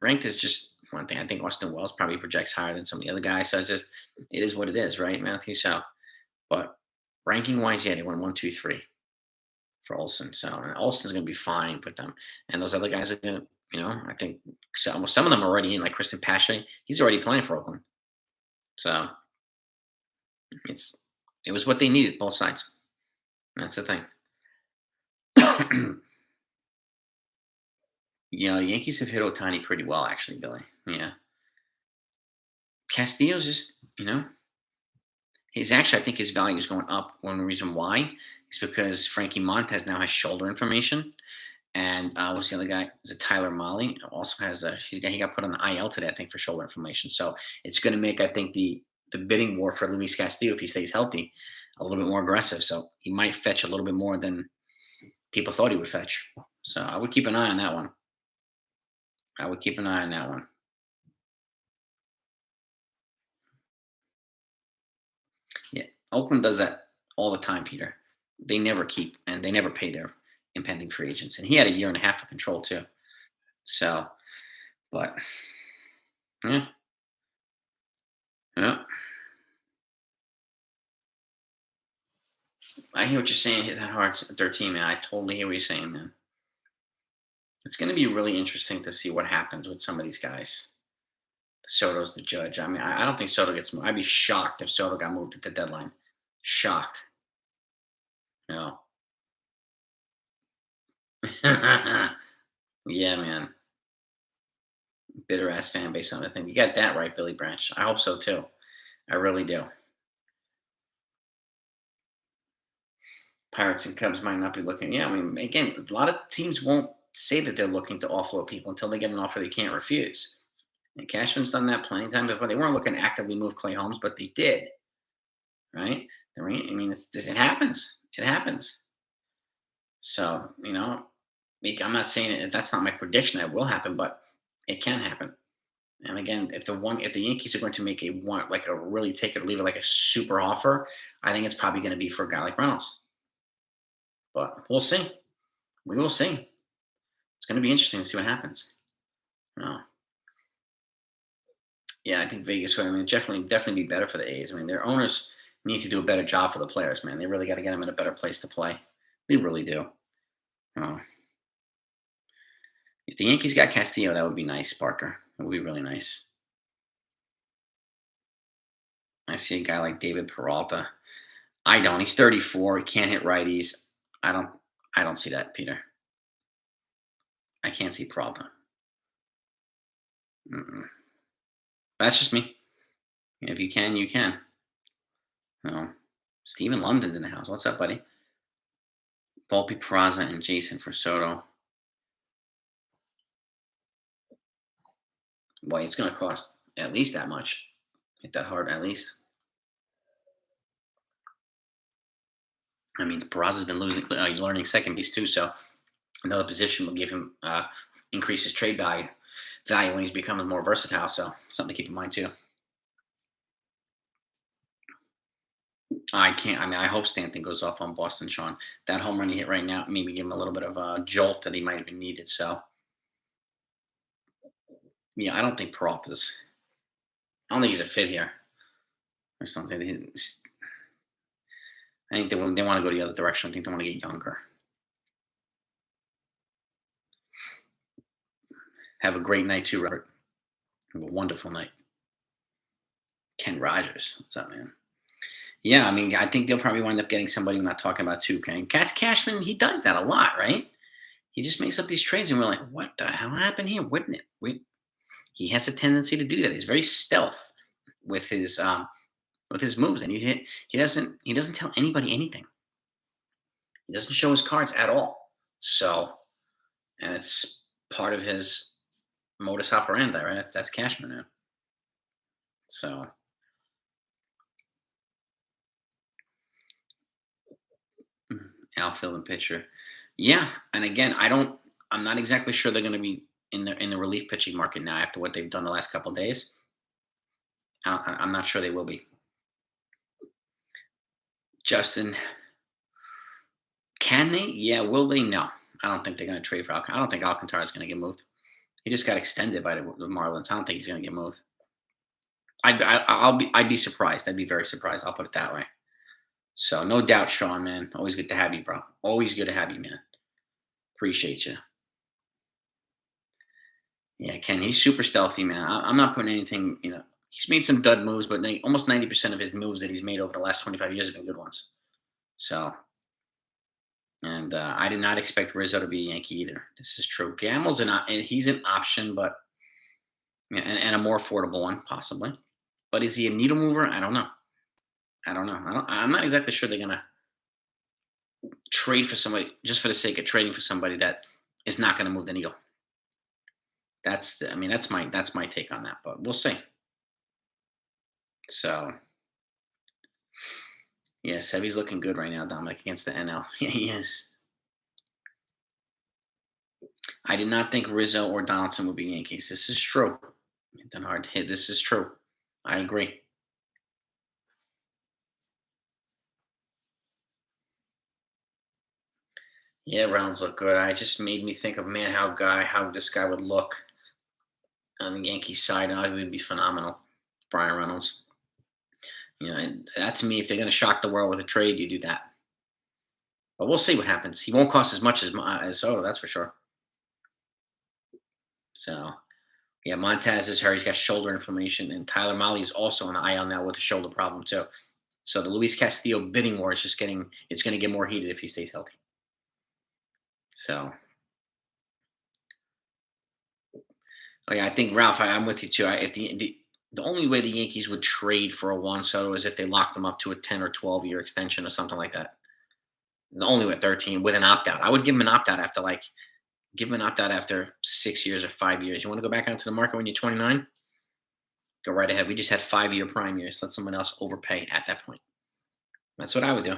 ranked is just one thing. I think Austin Wells probably projects higher than some of the other guys. So it is what it is, right, Matthew? So, but ranking wise, yeah, they went one, two, three for Olsen. So and Olsen's going to be fine with them, and those other guys are going to, I think some of them are already in, like Kristen Pache. He's already playing for Oakland. So it's it was what they needed, both sides. That's the thing. Yankees have hit Otani pretty well, actually, Billy. Yeah, Castillo's just, he's actually, I think his value is going up. One reason why is because Frankie Montez now has shoulder information, and what's the other guy? Is it Tyler Molly? Also has he got put on the IL today, I think, for shoulder information. So it's going to make, I think, the bidding war for Luis Castillo, if he stays healthy, a little bit more aggressive. So he might fetch a little bit more than people thought he would fetch. So I would keep an eye on that one. I would keep an eye on that one. Yeah, Oakland does that all the time, Peter. They never keep and they never pay their impending free agents, and he had a year and a half of control too. So, but yeah, yeah, I hear what you're saying. Hit that hard at 13, man. I totally hear what you're saying, man. It's going to be really interesting to see what happens with some of these guys. Soto's the judge. I mean, I don't think Soto gets moved. I'd be shocked if Soto got moved at the deadline. Shocked. You yeah, man. Bitter ass fan base on the thing. You got that right, Billy Branch. I hope so too. I really do. Pirates and Cubs might not be looking. Yeah, I mean, again, a lot of teams won't say that they're looking to offload people until they get an offer they can't refuse. And Cashman's done that plenty of times before. They weren't looking to actively move Clay Holmes, but they did, right? I mean, it happens. It happens. So, I'm not saying it. That's not my prediction that will happen, but it can happen. And again, if the Yankees are going to make like a really take it or leave it, like a super offer, I think it's probably going to be for a guy like Reynolds. But we'll see. We will see. It's going to be interesting to see what happens. You Yeah, I think Vegas would. I mean, definitely be better for the A's. I mean, their owners need to do a better job for the players, man. They really got to get them in a better place to play. They really do. Uh, if the Yankees got Castillo, that would be nice, Parker. It would be really nice. I see a guy like David Peralta. I don't. He's 34. He can't hit righties. I don't. I don't see that, Peter. I can't see Peralta. Mm-mm. That's just me. If you can, you can. No. Stephen London's in the house. What's up, buddy? Volpe, Peraza, and Jason for Soto. Boy, it's going to cost at least that much. Hit that hard, at least. That means Peraza's been learning second base too. So another position will give him increase his trade value when he's becoming more versatile. So something to keep in mind too. I can't. I mean, I hope Stanton goes off on Boston, Sean. That home run he hit right now, maybe give him a little bit of a jolt that he might have been needed. So, yeah, I don't think Peralta's. I don't think he's a fit here. I just don't think. I think they want to go the other direction. I think they want to get younger. Have a great night too, Robert. Have a wonderful night. Ken Rogers, what's up, man? Yeah, I mean, I think they'll probably wind up getting somebody I'm not talking about too. Okay, Cashman, he does that a lot, right? He just makes up these trades, and we're like, what the hell happened here? Wouldn't it? He has a tendency to do that. He's very stealth with his moves, and he doesn't tell anybody anything. He doesn't show his cards at all. So, and it's part of his modus operandi, right? That's Cashman now. So, outfield and pitcher, yeah. And again, I'm not exactly sure they're going to be in the relief pitching market now after what they've done the last couple of days. I'm not sure they will be. Justin Can they? Yeah. Will they? No. I don't think they're going to trade for Alcantara. I don't think Alcantara is going to get moved. He just got extended by the Marlins. I don't think he's going to get moved. I'd be surprised. I'd be very surprised. I'll put it that way. So no doubt, Sean, man. Always good to have you, bro. Always good to have you, man. Appreciate you. Yeah, Ken, he's super stealthy, man. I'm not putting anything, he's made some dud moves, but almost 90% of his moves that he's made over the last 25 years have been good ones. So, and I did not expect Rizzo to be a Yankee either. This is true. He's an option, but, yeah, and a more affordable one, possibly. But is he a needle mover? I don't know. I'm not exactly sure they're going to trade for somebody just for the sake of trading for somebody that is not going to move the needle. That's my take on that, but we'll see. So, yeah, Sevy's looking good right now, Dominic, against the NL. Yeah, he is. I did not think Rizzo or Donaldson would be Yankees. This is true. Then hard to hit. This is true. I agree. Yeah, Reynolds looked good. I just made me think of how this guy would look on the Yankees side. It would be phenomenal. Brian Reynolds. And that to me, if they're going to shock the world with a trade, you do that. But we'll see what happens. He won't cost as much as Soto, that's for sure. So, yeah, Montez is hurt. He's got shoulder inflammation, and Tyler Mahle is also on the IL now with a shoulder problem too. So the Luis Castillo bidding war is it's going to get more heated if he stays healthy. So, oh yeah, I think Ralph, I'm with you too. If the only way the Yankees would trade for a Juan Soto is if they locked him up to a 10 or 12-year extension or something like that. The only way 13 with an opt out. I would give him an opt out after 6 years or 5 years. You want to go back onto the market when you're 29? Go right ahead. We just had 5-year prime years. Let someone else overpay at that point. That's what I would do.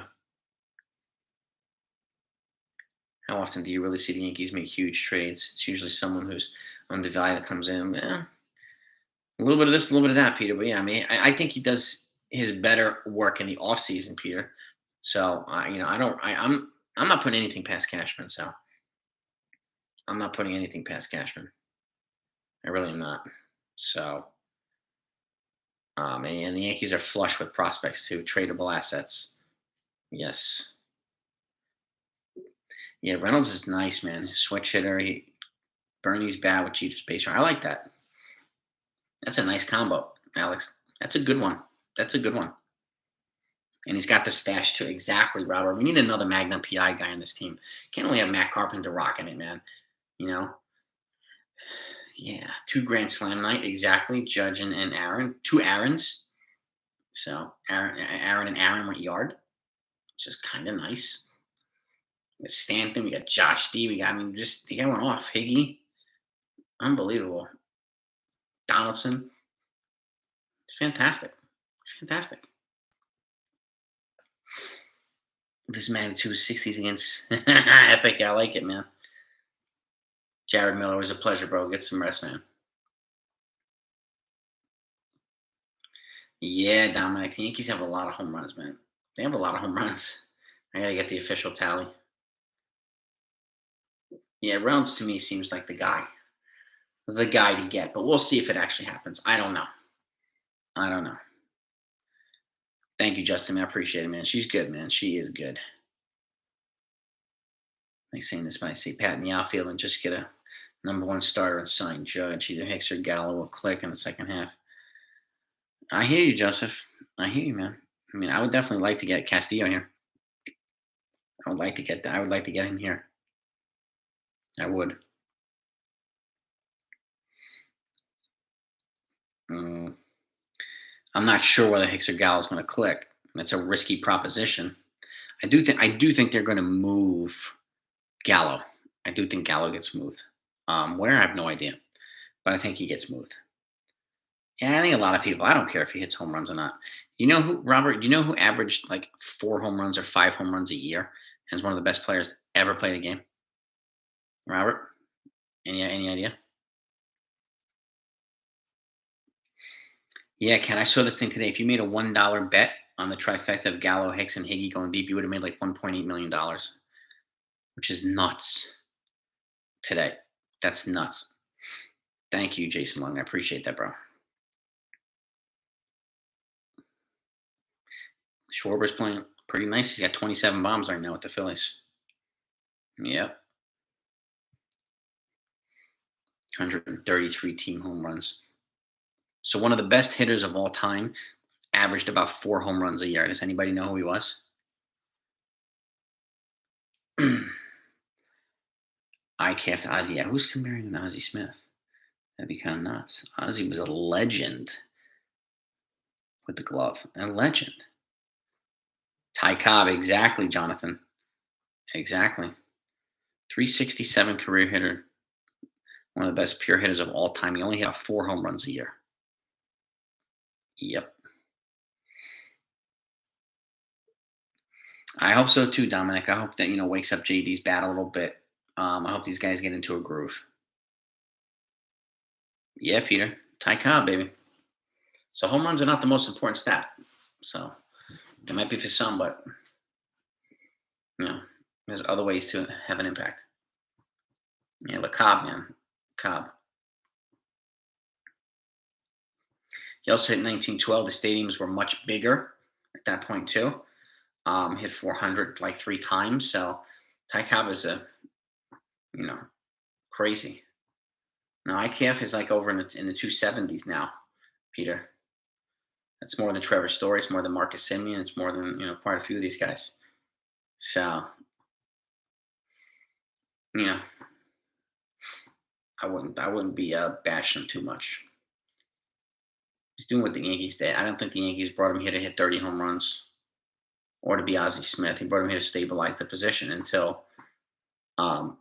How often do you really see the Yankees make huge trades? It's usually someone who's undervalued that comes in. A little bit of this, a little bit of that, Peter. But yeah, I think he does his better work in the off season, Peter. So I'm not putting anything past Cashman. So I'm not putting anything past Cashman. I really am not. So, and the Yankees are flush with prospects too, tradable assets. Yes. Yeah, Reynolds is nice, man. Switch hitter. Bernie's bat with Jeter's base runner. I like that. That's a nice combo, Alex. That's a good one. And he's got the stash too. Exactly, Robert. We need another Magnum PI guy on this team. Can't only have Matt Carpenter rocking it, man. Yeah, 2 Grand Slam night. Exactly. Judge and Aaron. 2 Aarons. So Aaron and Aaron went yard, which is kind of nice. We got Stanton. We got Josh D. They got one off. Higgy. Unbelievable. Donaldson. Fantastic. This man 260s against Epic. I like it, man. Jared Miller was a pleasure, bro. Get some rest, man. Yeah, Dominic. The Yankees have a lot of home runs, man. They have a lot of home runs. I gotta get the official tally. Yeah, Reynolds to me seems like the guy to get, but we'll see if it actually happens. I don't know. Thank you, Justin. Man, I appreciate it, man. She's good, man. She is good. Like saying this might see Pat in the outfield and just get a number 1 starter and sign Judge. Either Hicks or Gallo will click in the second half. I hear you, Joseph. I hear you, man. I would definitely like to get Castillo here. I would like to get him here. I would. I'm not sure whether Hicks or Gallo is going to click. That's a risky proposition. I do think they're going to move Gallo. I do think Gallo gets moved. Where I have no idea, but I think he gets moved. Yeah, I think a lot of people. I don't care if he hits home runs or not. You know who, Robert? You know who averaged like 4 home runs or 5 home runs a year and is one of the best players ever play the game? Robert, any idea? Yeah, Ken, I saw this thing today. If you made a $1 bet on the trifecta of Gallo, Hicks, and Higgy going deep, you would have made like $1.8 million. which is nuts today. That's nuts. Thank you, Jason Long. I appreciate that, bro. Schwarber's playing pretty nice. He's got 27 bombs right now with the Phillies. Yep. 133 team home runs. So one of the best hitters of all time averaged about 4 home runs a year. Does anybody know who he was? I can't. Ozzy. Yeah, who's comparing him to Ozzie Smith? That'd be kind of nuts. Ozzy was a legend with the glove. A legend. Ty Cobb, exactly, Jonathan. Exactly. 367 career hitter. One of the best pure hitters of all time. He only hit 4 home runs a year. Yep. I hope so too, Dominic. I hope that wakes up JD's bat a little bit. I hope these guys get into a groove. Yeah, Peter. Ty Cobb, baby. So home runs are not the most important stat. So they might be for some, but there's other ways to have an impact. Yeah, but Cobb, man. Cobb. He also hit 1912. The stadiums were much bigger at that point too. Hit 400 like 3 times. So Ty Cobb is crazy. Now IKF is like over in the 270s now, Peter. That's more than Trevor Story. It's more than Marcus Semien. It's more than quite a few of these guys. So I wouldn't be bashing him too much. He's doing what the Yankees did. I don't think the Yankees brought him here to hit 30 home runs or to be Ozzie Smith. He brought him here to stabilize the position until, either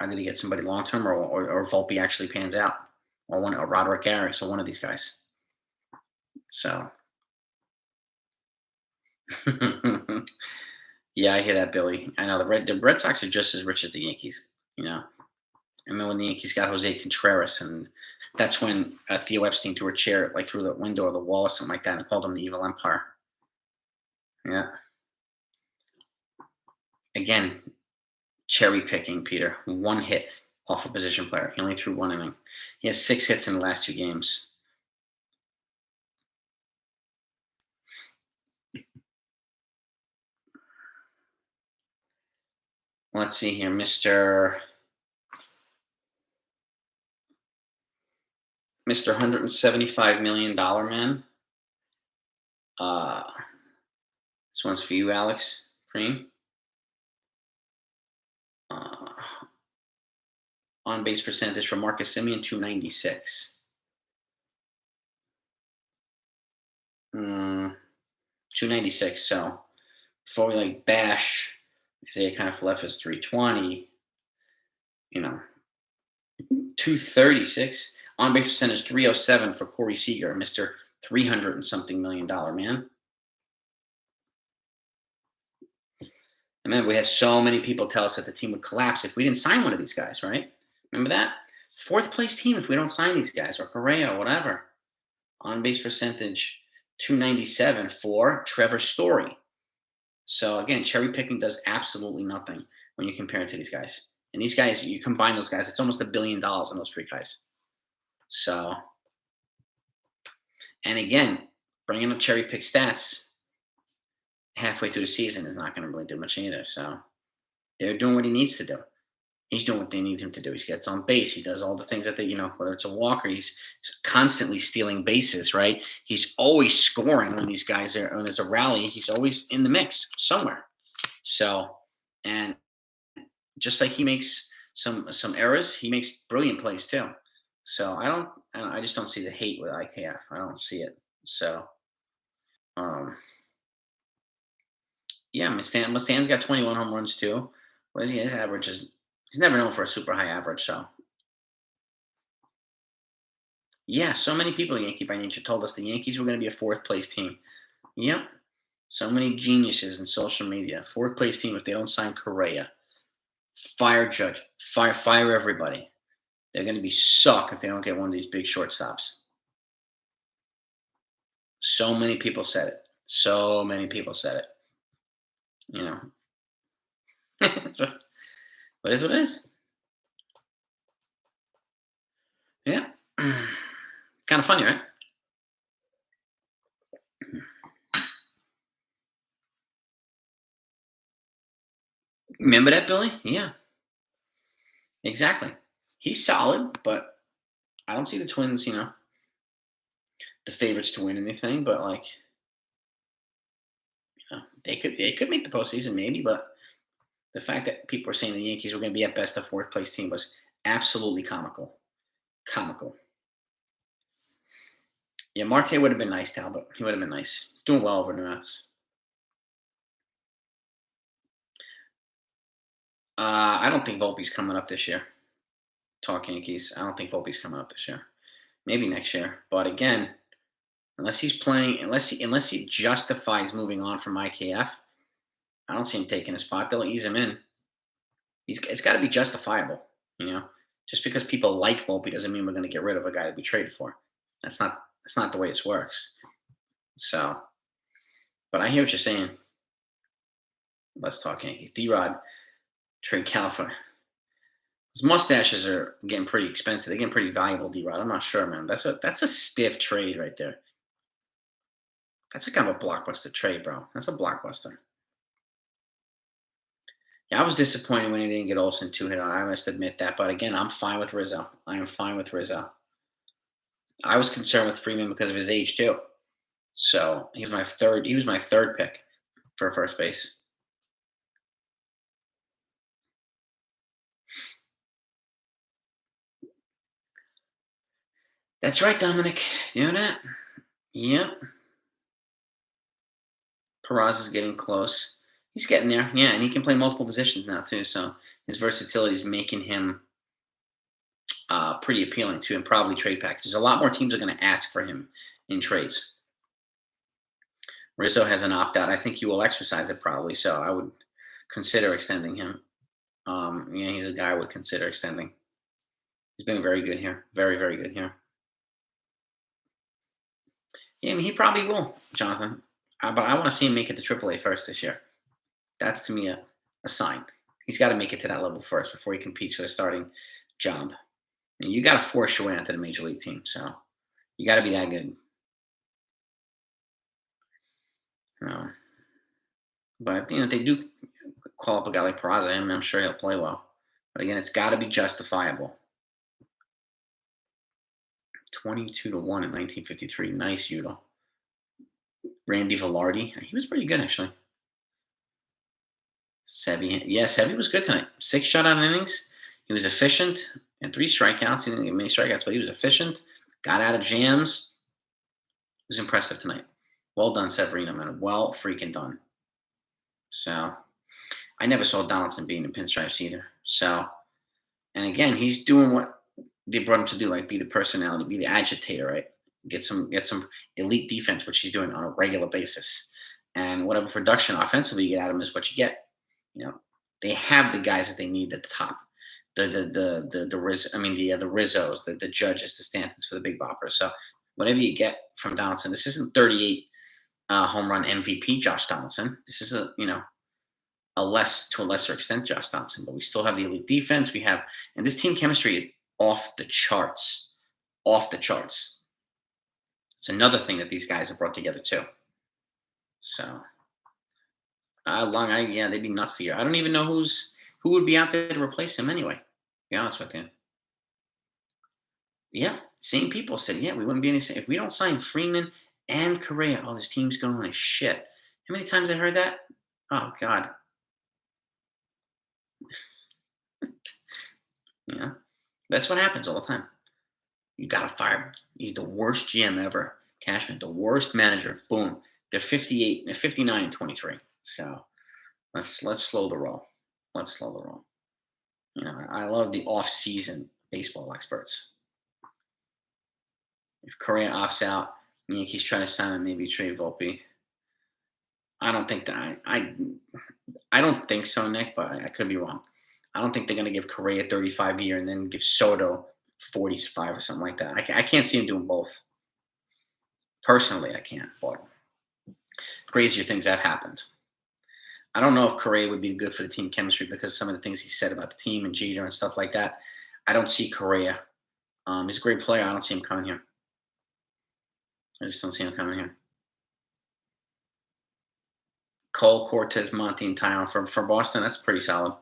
to get somebody long term or Volpe actually pans out, or Roderick Harris or one of these guys. So, yeah, I hear that, Billy. I know the Red Sox are just as rich as the Yankees. I remember when the Yankees got Jose Contreras, and that's when Theo Epstein threw a chair like through the window or the wall or something like that, and called him the Evil Empire. Yeah. Again, cherry picking, Peter. 1 hit off a position player. He only threw 1 inning. He has 6 hits in the last 2 games. Let's see here, Mr. $175 million man. This one's for you, Alex Cream. On base percentage for Marcus Semien, 296. 296. So before we bash Isaiah kind of left is 320. 236. On base percentage 307 for Corey Seager, Mr. 300 and something million dollar man. And man, we had so many people tell us that the team would collapse if we didn't sign one of these guys, right? Remember that? 4th place team if we don't sign these guys, or Correa or whatever. On base percentage 297 for Trevor Story. So again, cherry picking does absolutely nothing when you compare it to these guys. And these guys, you combine those guys, it's almost $1 billion on those 3 guys. So, and again, bringing up cherry pick stats halfway through the season is not going to really do much either. So they're doing what he needs to do. He's doing what they need him to do. He gets on base. He does all the things that they, whether it's a walk or he's constantly stealing bases, right? He's always scoring when these guys are, when there's a rally, he's always in the mix somewhere. So, and just like he makes some errors, he makes brilliant plays too. So I just don't see the hate with IKF. I don't see it. So, yeah, Mustang's got 21 home runs too. What is he? His average is, he's never known for a super high average. So, yeah, so many people, Yankee by Nature, told us the Yankees were going to be a 4th place team. Yep. So many geniuses in social media. 4th place team if they don't sign Correa. Fire Judge. Fire everybody. They're going to be suck if they don't get one of these big shortstops. So many people said it. So many people said it. What is what it is. Yeah. Kind of funny, right? Remember that, Billy? Yeah, exactly. He's solid, but I don't see the Twins, the favorites to win anything. But like, they could make the postseason maybe. But the fact that people are saying the Yankees were going to be at best a fourth place team was absolutely comical. Comical. Yeah, Marte would have been nice, Talbot. He would have been nice. He's doing well over the Mets. I don't think Volpe's coming up this year. Talk Yankees. I don't think Volpe's coming up this year. Maybe next year. But again, unless he's playing, unless he justifies moving on from IKF, I don't see him taking a spot. They'll ease him in. It's got to be justifiable. You know, just because people like Volpe doesn't mean we're going to get rid of a guy to be traded for. That's not the way this works. So, but I hear what you're saying. Let's talk Yankees. D-Rod trade California. His mustaches are getting pretty expensive. They're getting pretty valuable, D-Rod. I'm not sure, man. That's a stiff trade right there. That's a kind of a blockbuster trade, bro. That's a blockbuster. Yeah, I was disappointed when he didn't get Olsen 2 hit on. I must admit that. But again, I'm fine with Rizzo. I am fine with Rizzo. I was concerned with Freeman because of his age too. So he was my third. He was my third pick for first base. That's right, Dominic. You know that? Yep. Peraz is getting close. He's getting there. Yeah, and he can play multiple positions now too. So his versatility is making him pretty appealing to him. Probably trade packages. A lot more teams are going to ask for him in trades. Rizzo has an opt out. I think he will exercise it probably. So I would consider extending him. Yeah, he's a guy I would consider extending. He's been very good here. Very, very good here. Yeah, I mean, he probably will, Jonathan. But I want to see him make it to AAA first this year. That's to me a sign. He's got to make it to that level first before he competes for the starting job. I mean, you got to force your way onto the major league team, so you got to be that good. But they do call up a guy like Peraza, and I'm sure he'll play well. But again, it's got to be justifiable. 22-1 in 1953. Nice, Udo. Randy Velarde. He was pretty good, actually. Sevy. Yeah, Sevy was good tonight. 6 shutout innings. He was efficient. And 3 strikeouts. He didn't get many strikeouts, but he was efficient. Got out of jams. It was impressive tonight. Well done, Severino, man. Well freaking done. So, I never saw Donaldson being in pinstripes either. So, and again, he's doing what they brought him to do, like be the personality, be the agitator, right? Get some elite defense, which he's doing on a regular basis. And whatever production offensively you get out of him is what you get. They have the guys that they need at the top. The Rizzos, the Judges, the Stantons for the big boppers. So whatever you get from Donaldson, this isn't 38 home run MVP Josh Donaldson. This is to a lesser extent Josh Donaldson, but we still have the elite defense. And this team chemistry is off the charts. Off the charts. It's another thing that these guys have brought together too. So they'd be nuts here. I don't even know who would be out there to replace him anyway. To be honest with you. Yeah, same people said, yeah, we wouldn't be if we don't sign Freeman and Correa. Oh, this team's going to shit. How many times I heard that? Oh God. That's what happens all the time. You gotta fire him. He's the worst GM ever. Cashman, the worst manager. Boom. They're 58, they're 59 and 23. So let's slow the roll. Let's slow the roll. I love the off-season baseball experts. If Correa opts out, Yankees trying to sign him, maybe trade Volpe. I don't think that I don't think so, Nick, but I could be wrong. I don't think they're going to give Correa 35 a year and then give Soto 45 or something like that. I can't see him doing both. Personally, I can't, but crazier things have happened. I don't know if Correa would be good for the team chemistry because of some of the things he said about the team and Jeter and stuff like that. I don't see Correa. He's a great player. I don't see him coming here. I just don't see him coming here. Cole, Cortes, Monty, and Tyon for Boston. That's pretty solid.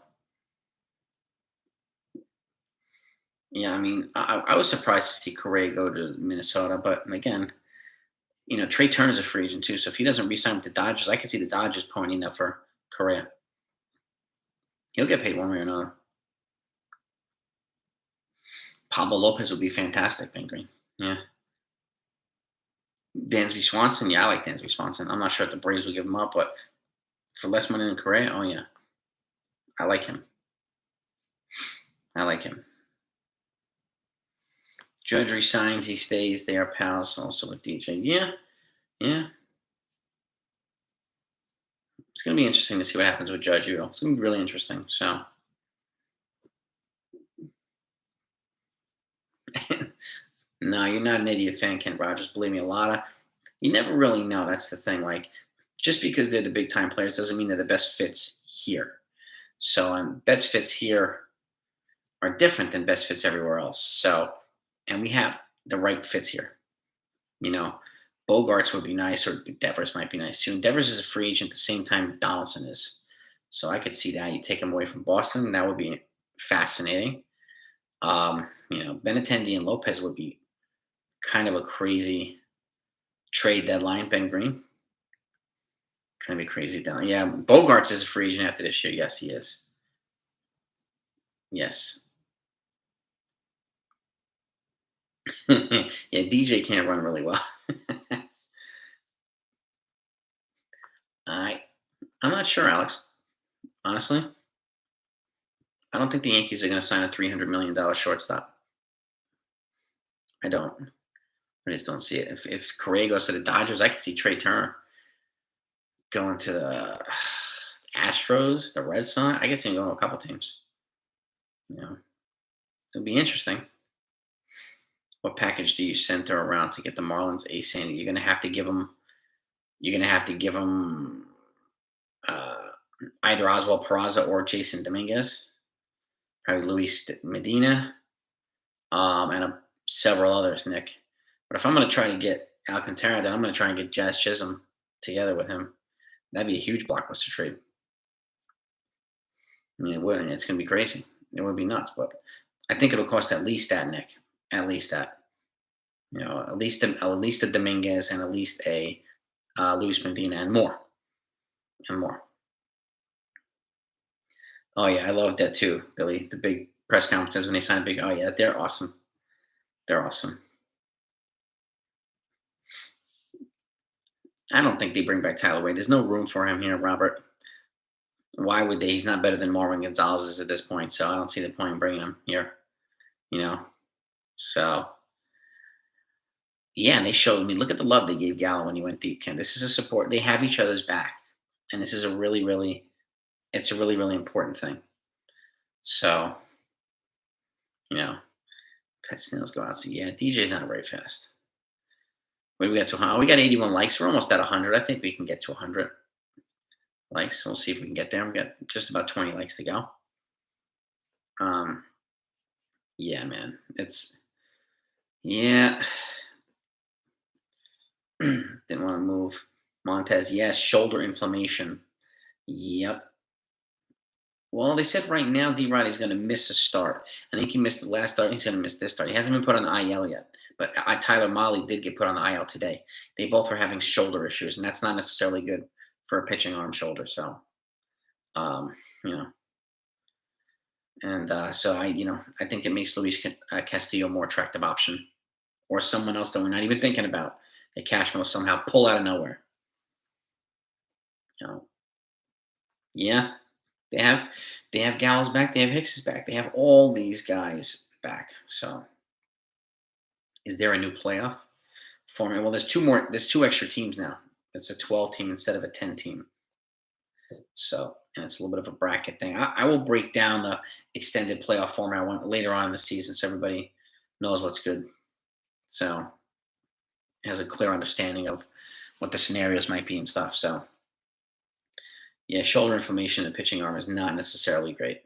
Yeah, I mean, I was surprised to see Correa go to Minnesota, but again, Trey Turner's a free agent too. So if he doesn't re-sign with the Dodgers, I could see the Dodgers pointing up for Correa. He'll get paid one way or another. Pablo Lopez would be fantastic, Ben Green. Yeah. Dansby Swanson. Yeah, I like Dansby Swanson. I'm not sure if the Braves will give him up, but for less money than Correa, oh yeah, I like him. I like him. Judge resigns, he stays. They are pals also with DJ. Yeah, yeah. It's going to be interesting to see what happens with Judge Udo. It's going to be really interesting. So, no, you're not an idiot fan, Ken Rogers. Believe me, you never really know. That's the thing. Like, just because they're the big time players doesn't mean they're the best fits here. So, best fits here are different than best fits everywhere else. So, and we have the right fits here. You know, Bogarts would be nice, or Devers might be nice too. And Devers is a free agent at the same time Donaldson is. So I could see that. You take him away from Boston, that would be fascinating. Benintendi and Lopez would be kind of a crazy trade deadline. Ben Green, kind of be crazy deadline. Yeah, Bogarts is a free agent after this year. Yes, he is. Yes. Yeah, DJ can't run really well. I I'm not sure, Alex. Honestly, I don't think the Yankees are going to sign a $300 million shortstop. I don't. I just don't see it. If Correa goes to the Dodgers, I could see Trey Turner going to the Astros, the Red Sox. I guess he can go to a couple teams. You know, it'll be interesting. What package do you center around to get the Marlins a Sandy? You're gonna have to give them. You're gonna have to give them uh, either Oswald Peraza or Jason Dominguez. Probably Luis Medina, several others, Nick. But if I'm going to try to get Alcantara, then I'm going to try and get Jazz Chisholm together with him. That'd be a huge blockbuster trade. I mean, it would. And it's going to be crazy. It would be nuts. But I think it'll cost at least that, Nick. At least that. At least a Dominguez and at least a Luis Medina and more. And more. Oh, yeah. I love that too, Billy. The big press conferences when they sign big. Oh, yeah. They're awesome. They're awesome. I don't think they bring back Tyler Wade. There's no room for him here, Robert. Why would they? He's not better than Marvin Gonzalez is at this point, so I don't see the point in bringing him here. You know, so yeah, and they showed me. Look at the love they gave Gallo when he went deep, Ken. This is a support. They have each other's back, and this is a really, really, it's a really, really important thing. So, you know, Pet Snails go out. So yeah, DJ's not very fast. What do we got to? We got 81 likes. We're almost at 100. I think we can get to 100 likes. We'll see if we can get there. We got just about 20 likes to go. Yeah, man. Yeah. Didn't want to move. Montez, yes. Shoulder inflammation. Yep. Well, they said right now D Roddy's going to miss a start. I think he missed the last start. He's going to miss this start. He hasn't been put on the IL yet. But Tyler Molly did get put on the IL today. They both are having shoulder issues, and that's not necessarily good for a pitching arm shoulder. So, um, you know, and so I think it makes Luis Castillo a more attractive option, or someone else that we're not even thinking about. That Cashman will somehow pull out of nowhere. You know, yeah, they have Gallows back. They have Hicks back. They have all these guys back. So, is there a new playoff format? Well, there's two more. There's two extra teams now. It's a 12 team instead of a 10 team. So, and it's a little bit of a bracket thing. I will break down the extended playoff format later on in the season so everybody knows what's good. So, has a clear understanding of what the scenarios might be and stuff. So, Yeah, shoulder inflammation and pitching arm is not necessarily great.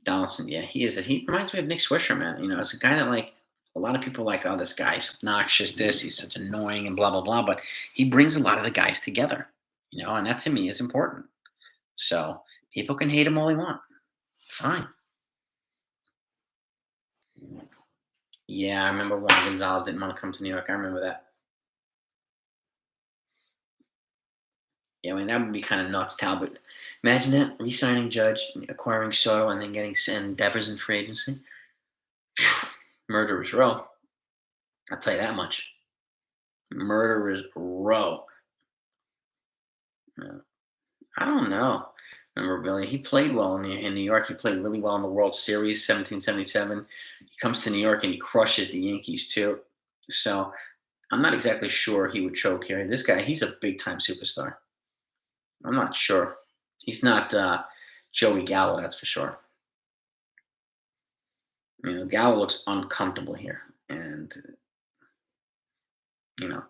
Donaldson, yeah, he is. He reminds me of Nick Swisher, man. It's a guy that like a lot of people are like, oh, this guy's obnoxious. He's such annoying and blah blah blah. But he brings a lot of the guys together, and that to me is important. So people can hate him all they want. Fine. Yeah, I remember Juan Gonzalez didn't want to come to New York. I remember that. Yeah, I mean that would be kind of nuts, Talbot. Imagine that re-signing Judge, acquiring Soto, and then getting sent Devers in free agency. Murderers row. I'll tell you that much. Murderers row. Yeah. I don't know. Remember Billy? He played well in New York. He played really well in the World Series, 1777. He comes to New York and he crushes the Yankees too. So I'm not exactly sure he would choke here. This guy, he's a big time superstar. I'm not sure. He's not Joey Gallo, that's for sure. Gallo looks uncomfortable here, and you know,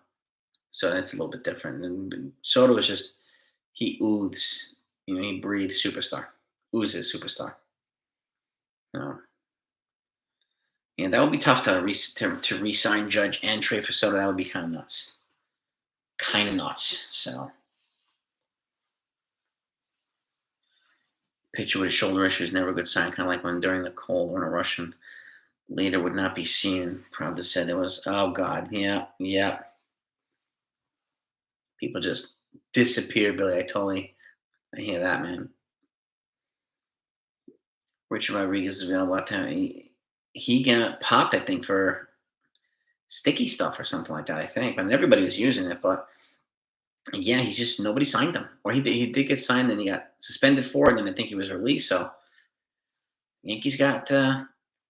so that's a little bit different. And Soto is just he oozes, he breathes superstar, oozes superstar. No, yeah, that would be tough to re-sign Judge and trade for Soto. That would be kind of nuts, kind of nuts. So pitcher with a shoulder issue is never a good sign. Kind of like when during the cold when a Russian leader would not be seen. Pravda said there was. Oh God, yeah, yeah. People just disappear, Billy. I hear that, man. Richard Rodriguez is available at time. He got popped, I think, for sticky stuff or something like that. I think, I mean, everybody was using it, but yeah, he just nobody signed him, or he did get signed, and he got suspended for it, and then I think he was released. So Yankees got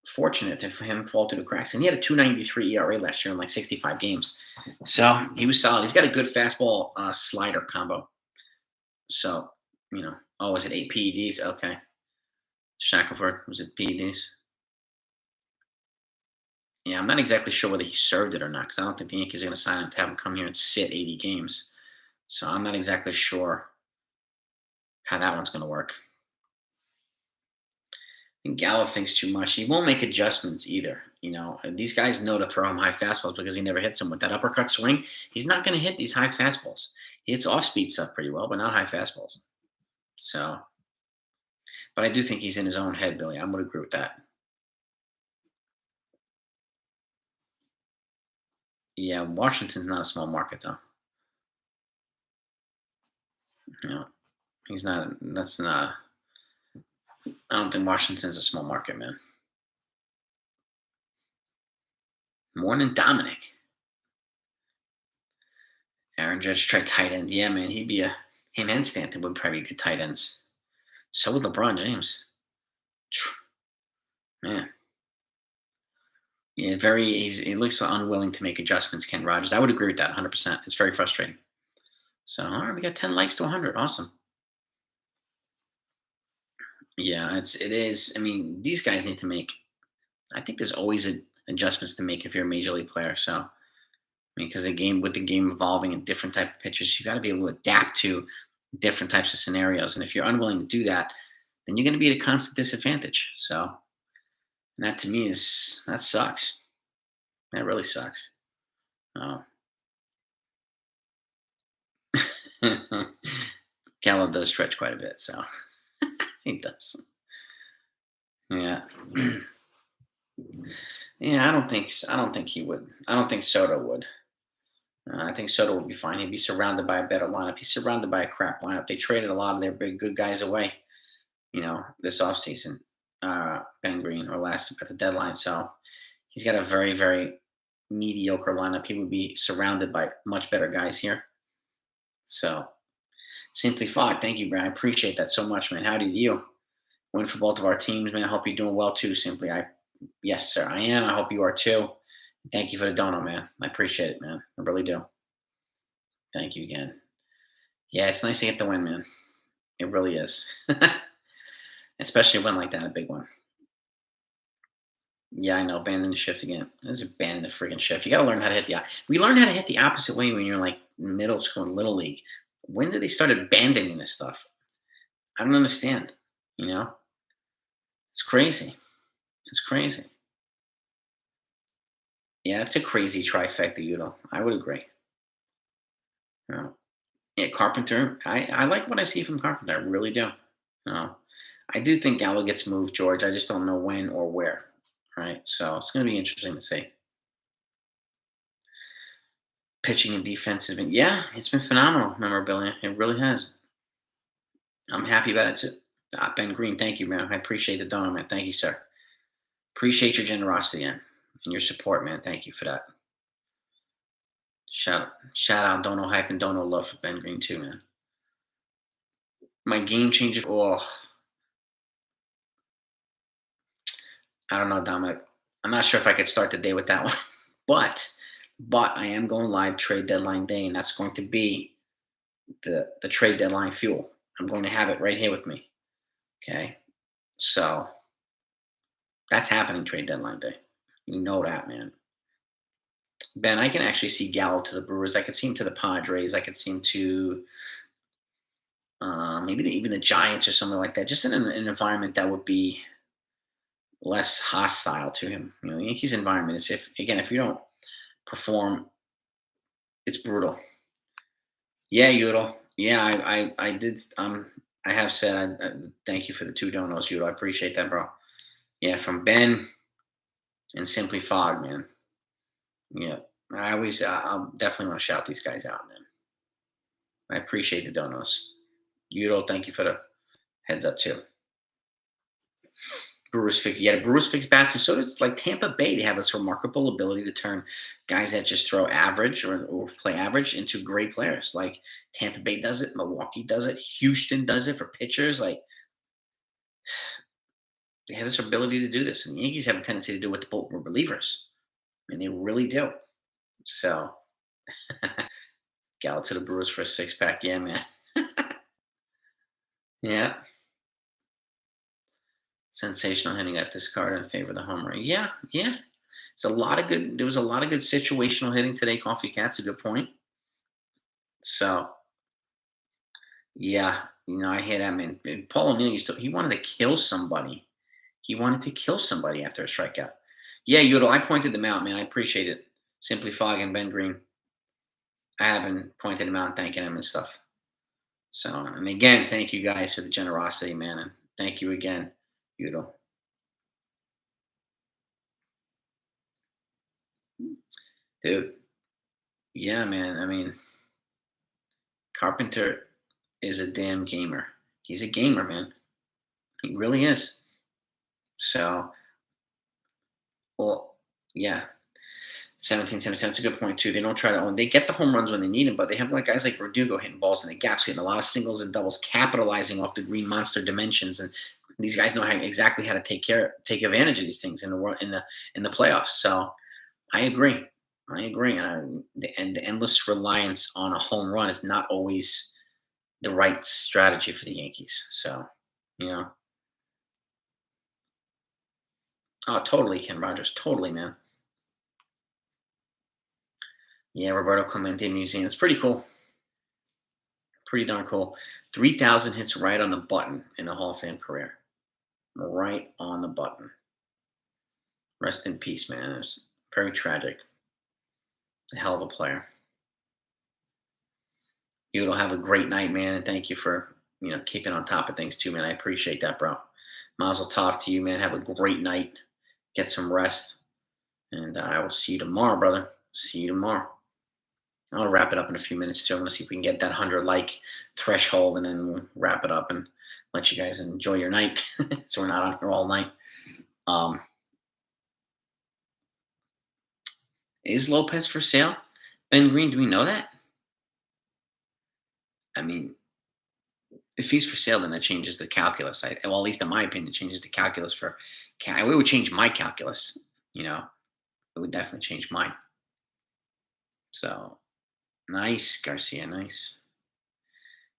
fortunate to for him fall through the cracks, and he had a 2.93 ERA last year in like 65 games, so he was solid. He's got a good fastball slider combo. So oh, was it 8 PEDs? Okay, Shackelford was it PEDs? Yeah, I'm not exactly sure whether he served it or not because I don't think the Yankees are going to sign him to have him come here and sit 80 games. So I'm not exactly sure how that one's going to work. I think Gallo thinks too much. He won't make adjustments either. These guys know to throw him high fastballs because he never hits them with that uppercut swing. He's not going to hit these high fastballs. He hits off speed stuff pretty well, but not high fastballs. So, but I do think he's in his own head, Billy. I would agree with that. Yeah, Washington's not a small market though. He's not. That's not. I don't think Washington's a small market, man. More than Dominic. Aaron Judge tried tight end. Yeah, man, he'd be him and Stanton would probably be good tight ends. So would LeBron James. Man. Yeah, he looks unwilling to make adjustments, Ken Rogers. I would agree with that 100%. It's very frustrating. So, all right, we got 10 likes to 100. Awesome. Yeah, it is. I mean, these guys need to make, I think there's always adjustments to make if you're a major league player. So, I mean, because with the game evolving and different type of pitchers, you got to be able to adapt to different types of scenarios. And if you're unwilling to do that, then you're going to be at a constant disadvantage. So, and that to me that sucks. That really sucks. Oh. Gallo does stretch quite a bit, so he does. Yeah. Yeah, I don't think he would. I don't think Soto would. I think Soto would be fine. He'd be surrounded by a better lineup. He's surrounded by a crap lineup. They traded a lot of their big good guys away, this offseason. Ben Green or last at the deadline. So he's got a very, very mediocre lineup. He would be surrounded by much better guys here. So Simply Fog, thank you, Brian. I appreciate that so much, man. Howdy to you. Win for both of our teams, man. I hope you're doing well too, Simply. Yes, sir, I am. I hope you are too. Thank you for the dono, man. I appreciate it, man. I really do. Thank you again. Yeah, it's nice to get the win, man. It really is. Especially a win like that, a big one. Yeah, I know. Abandoning the shift again. This is abandoning the freaking shift. You got to learn how to hit the. We learn how to hit the opposite way when you're like middle school and little league. When did they start abandoning this stuff? I don't understand. You know, it's crazy. It's crazy. Yeah, it's a crazy trifecta, I would agree. You know, yeah, Carpenter. I like what I see from Carpenter. I really do. You know, I do think Gallo gets moved, George. I just don't know when or where. Right. So it's going to be interesting to see. Pitching and defense has been, yeah, it's been phenomenal memorabilia. It really has. I'm happy about it too. Ben Green, thank you, man. I appreciate the donor, man. Thank you, sir. Appreciate your generosity and your support, man. Thank you for that. Shout out, Dono hype and Dono love for Ben Green too, man. My game changer. Oh, I don't know, Dominic. I'm not sure if I could start the day with that one, but I am going live trade deadline day, and that's going to be the trade deadline fuel. I'm going to have it right here with me. Okay, so that's happening trade deadline day. You know that, man. Ben, I can actually see Gallo to the Brewers. I could see him to the Padres. I could see him to maybe even the Giants or something like that. Just in an environment that would be less hostile to him. The Yankees environment is, if you don't perform, it's brutal. Yeah, Yudel. Yeah, I did. I have said thank you for the 2 donos, Yudel. I appreciate that, bro. Yeah, from Ben and Simply Fog, man. Yeah, I'll definitely want to shout these guys out, man. I appreciate the donos. Yudel, thank you for the heads up too. Brewers fix, yeah, the Brewers fix bats, and so does like Tampa Bay. They have this remarkable ability to turn guys that just throw average or play average into great players. Like Tampa Bay does it, Milwaukee does it, Houston does it for pitchers. Like they have this ability to do this, and the Yankees have a tendency to do it with the relievers. I mean, they really do. So, Gallo to the Brewers for a 6-pack, yeah, man. Yeah, sensational hitting at this card in favor of the homer. Yeah, yeah. It's a lot of good. There was a lot of good situational hitting today. Coffee Cat's a good point. So yeah, I hit him. And Paul O'Neill he wanted to kill somebody. He wanted to kill somebody after a strikeout. Yeah, Yudel, I pointed them out, man. I appreciate it. Simply Fog and Ben Green. I have been pointing them out and thanking him and stuff. So, and again, thank you guys for the generosity, man. And thank you again, Yudel. Dude, yeah, man. I mean, Carpenter is a damn gamer. He's a gamer, man. He really is. So, well, yeah. 1777. That's a good point too. They don't try to own. They get the home runs when they need them, but they have like guys like Verdugo hitting balls in the gaps, hitting a lot of singles and doubles, capitalizing off the green monster dimensions. And these guys know exactly how to take advantage of these things in the playoffs. So I agree. I agree. And the endless reliance on a home run is not always the right strategy for the Yankees. So you know, oh, totally, Ken Rogers, totally, man. Yeah, Roberto Clemente Museum. It's pretty cool. Pretty darn cool. 3,000 hits right on the button in a Hall of Fame career. Right on the button. Rest in peace, man. It's very tragic. A hell of a player. You'll have a great night, man, and thank you for keeping on top of things too, man. I appreciate that, bro. Mazel tov to you, man. Have a great night. Get some rest, and I will see you tomorrow, brother. See you tomorrow. I'll wrap it up in a few minutes too. I'm gonna see if we can get that 100 like threshold, and then we'll wrap it up and let you guys enjoy your night, so we're not on here all night. Um, is Lopez for sale? Ben Green, do we know that? I mean, if he's for sale, then that changes the calculus. Well, at least in my opinion, it changes the calculus for. It would change my calculus. It would definitely change mine. So nice, Garcia, nice.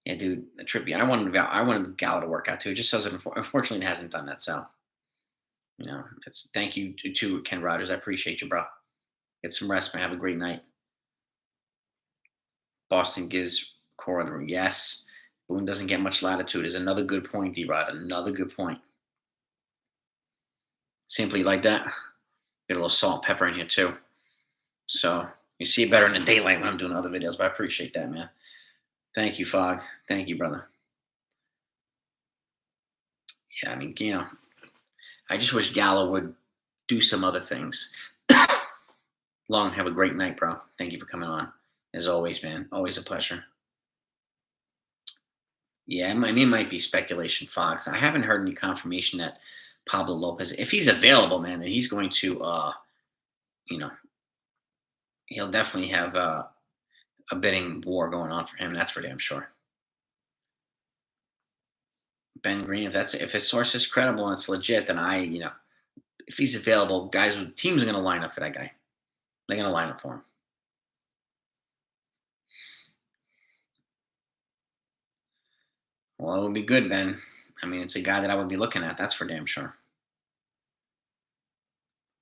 Yeah, dude, trippy. I wanted Gallo to work out too. It just doesn't. Unfortunately, it hasn't done that. So it's thank you to Ken Rogers. I appreciate you, bro. Get some rest, man. Have a great night. Boston gives Corridor, yes. Boone doesn't get much latitude is another good point, D-Rod. Another good point. Simply like that. Get a little salt and pepper in here too. So you see it better in the daylight when I'm doing other videos, but I appreciate that, man. Thank you, Fog. Thank you, brother. Yeah, I mean, I just wish Gallo would do some other things. Long, have a great night, bro. Thank you for coming on. As always, man. Always a pleasure. Yeah, I mean, it might be speculation, Fox. I haven't heard any confirmation that Pablo Lopez, if he's available, man, then he's going to, you know, he'll definitely have a bidding war going on for him. That's for damn sure. Ben Green, if his source is credible and it's legit, then if he's available, teams are going to line up for that guy. They're going to line up for him. Well, it would be good, Ben. I mean, it's a guy that I would be looking at. That's for damn sure.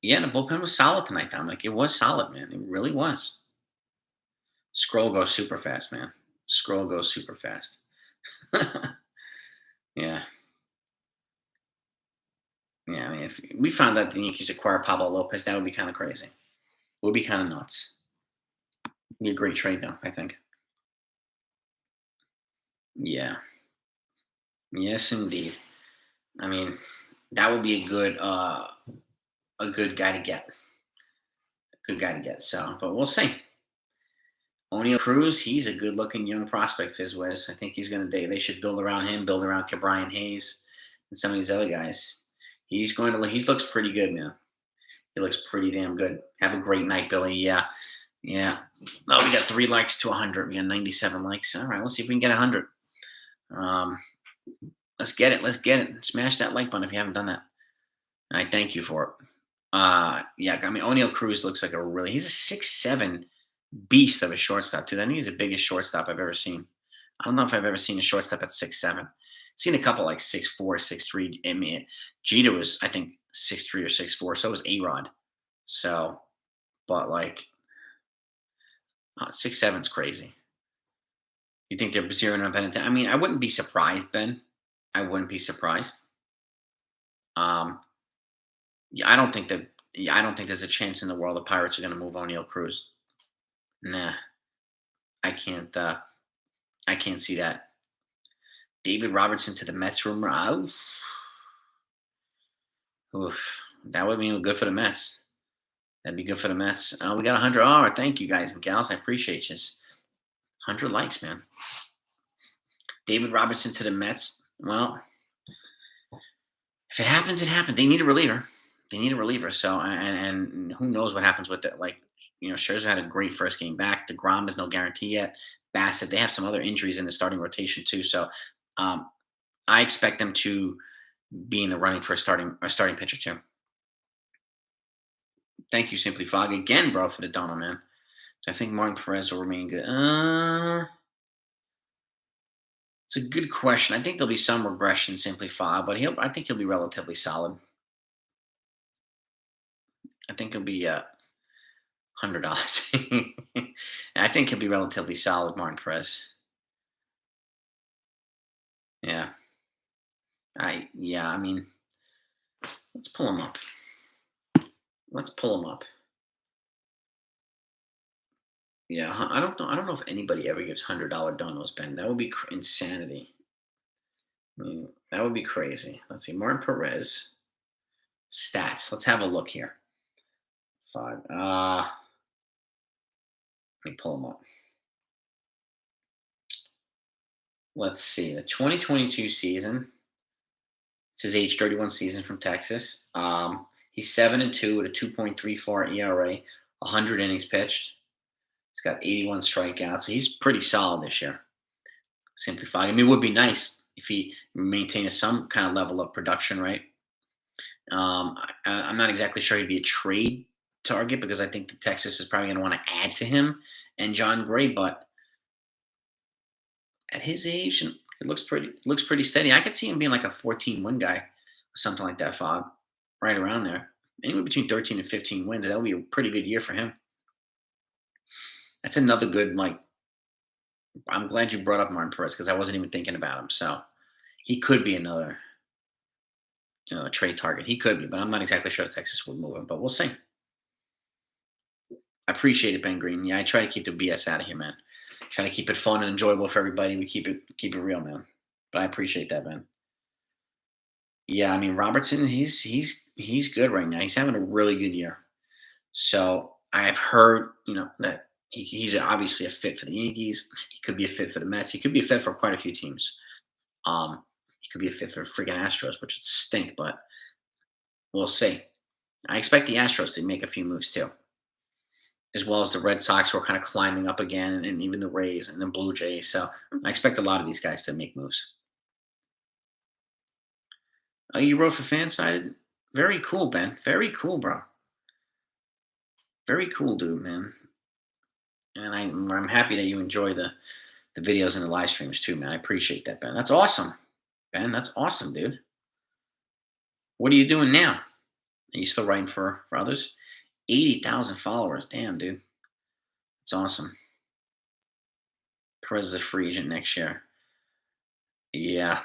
Yeah, the bullpen was solid tonight, Dominic. It was solid, man. It really was. Scroll goes super fast, man. Scroll goes super fast. Yeah. Yeah, I mean, if we found out the Yankees acquire Pablo Lopez, that would be kind of crazy. It would be kind of nuts. It'd be a great trade, though, I think. Yeah. Yes, indeed. I mean, that would be a good guy to get. A good guy to get. So, but we'll see. O'Neal Cruz, he's a good-looking young prospect. Fizwiz, I think he's going to. They should build around him, build around Brian Hayes, and some of these other guys. He looks pretty good, man. He looks pretty damn good. Have a great night, Billy. Yeah. Oh, we got 3 likes to 100. We got 97 likes. All right, let's see if we can get 100. Let's get it. Let's get it. Smash that like button if you haven't done that. And I thank you for it. Yeah, I mean, O'Neal Cruz looks like he's a 6'7" beast of a shortstop, too. I think he's the biggest shortstop I've ever seen. I don't know if I've ever seen a shortstop at 6'7". Seen a couple like 6'4", 6'3". I mean, Jeter was, I think, 6'3" or 6'4". So was A-Rod. So, but 6'7" is crazy. You think they're zeroing up anything? I mean, I wouldn't be surprised, Ben. I wouldn't be surprised. Yeah, I don't think there's a chance in the world the Pirates are going to move O'Neal Cruz. Nah, I can't. I can't see that. David Robertson to the Mets rumor. Oof, that would be good for the Mets. That'd be good for the Mets. We got 100. Oh, thank you guys and gals. I appreciate you. 100 likes, man. David Robertson to the Mets. Well, if it happens, it happens. They need a reliever. So, and who knows what happens with it? Scherzer had a great first game back. DeGrom is no guarantee yet. Bassett, they have some other injuries in the starting rotation too. So, I expect them to be in the running for a starting pitcher too. Thank you, Simply Fog, again, bro, for the donor, man. I think Martin Perez will remain good. It's a good question. I think there'll be some regression, Simply Fog, but I think he'll be relatively solid. I think he'll be $100. I think he'll be relatively solid, Martin Perez. Yeah. I mean, let's pull him up. Yeah, I don't know. I don't know if anybody ever gives $100 donos, Ben. That would be insanity. I mean, that would be crazy. Let's see, Martin Perez stats. Let's have a look here. 5. Let me pull them up. Let's see the 2022 season. It's his age 31 season from Texas. He's 7-2 with a 2.34 ERA, 100 innings pitched. He's got 81 strikeouts. So he's pretty solid this year. Simplifying. I mean, it would be nice if he maintained some kind of level of production, right? I'm not exactly sure he'd be a trade target because I think the Texas is probably going to want to add to him and John Gray, but at his age, it looks pretty steady. I could see him being like a 14-win guy or something like that, Fog, right around there. Anywhere between 13 and 15 wins. That would be a pretty good year for him. That's another good I'm glad you brought up Martin Perez because I wasn't even thinking about him. So he could be another, a trade target. He could be, but I'm not exactly sure Texas would move him. But we'll see. I appreciate it, Ben Green. Yeah, I try to keep the BS out of here, man. Try to keep it fun and enjoyable for everybody. We keep it real, man. But I appreciate that, man. Yeah, I mean Robertson, he's good right now. He's having a really good year. So I've heard, that he's obviously a fit for the Yankees. He could be a fit for the Mets. He could be a fit for quite a few teams. He could be a fit for freaking Astros, which would stink, but we'll see. I expect the Astros to make a few moves too, as well as the Red Sox who are kind of climbing up again, and even the Rays and the Blue Jays. So I expect a lot of these guys to make moves. Oh, you wrote for Fansided? Very cool, Ben. Very cool, bro. Very cool, dude, man. And I'm happy that you enjoy the videos and the live streams too, man. I appreciate that, Ben. That's awesome, Ben. That's awesome, dude. What are you doing now? Are you still writing for others? 80,000 followers. Damn, dude. That's awesome. Perez is a free agent next year. Yeah.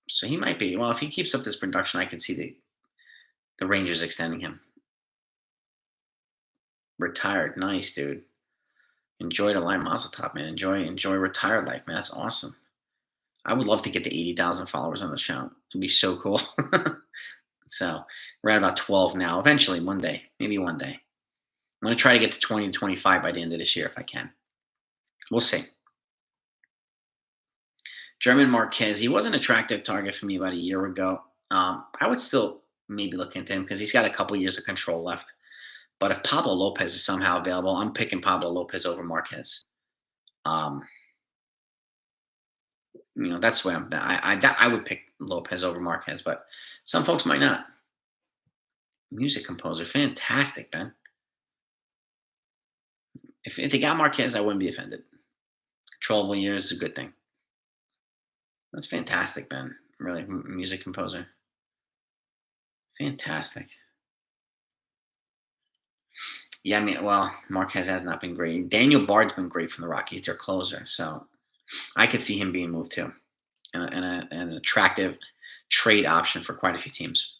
So he might be. Well, if he keeps up this production, I can see the Rangers extending him. Retired. Nice, dude. Enjoy the life, Mazel Tov, man. Enjoy retired life, man. That's awesome. I would love to get to 80,000 followers on the channel. It'd be so cool. So we're at about 12 now. Eventually, one day, maybe one day. I'm going to try to get to 20 to 25 by the end of this year if I can. We'll see. German Marquez, he was an attractive target for me about a year ago. I would still maybe look into him because he's got a couple years of control left. But if Pablo Lopez is somehow available, I'm picking Pablo Lopez over Marquez. Um, that's where I would pick Lopez over Marquez, but some folks might not. Music composer, fantastic, Ben. If they got Marquez, I wouldn't be offended. Controllable years is a good thing. That's fantastic, Ben. Really, music composer, fantastic. Yeah, I mean, well, Marquez has not been great. Daniel Bard's been great from the Rockies. Their closer, so I could see him being moved too, and an attractive trade option for quite a few teams.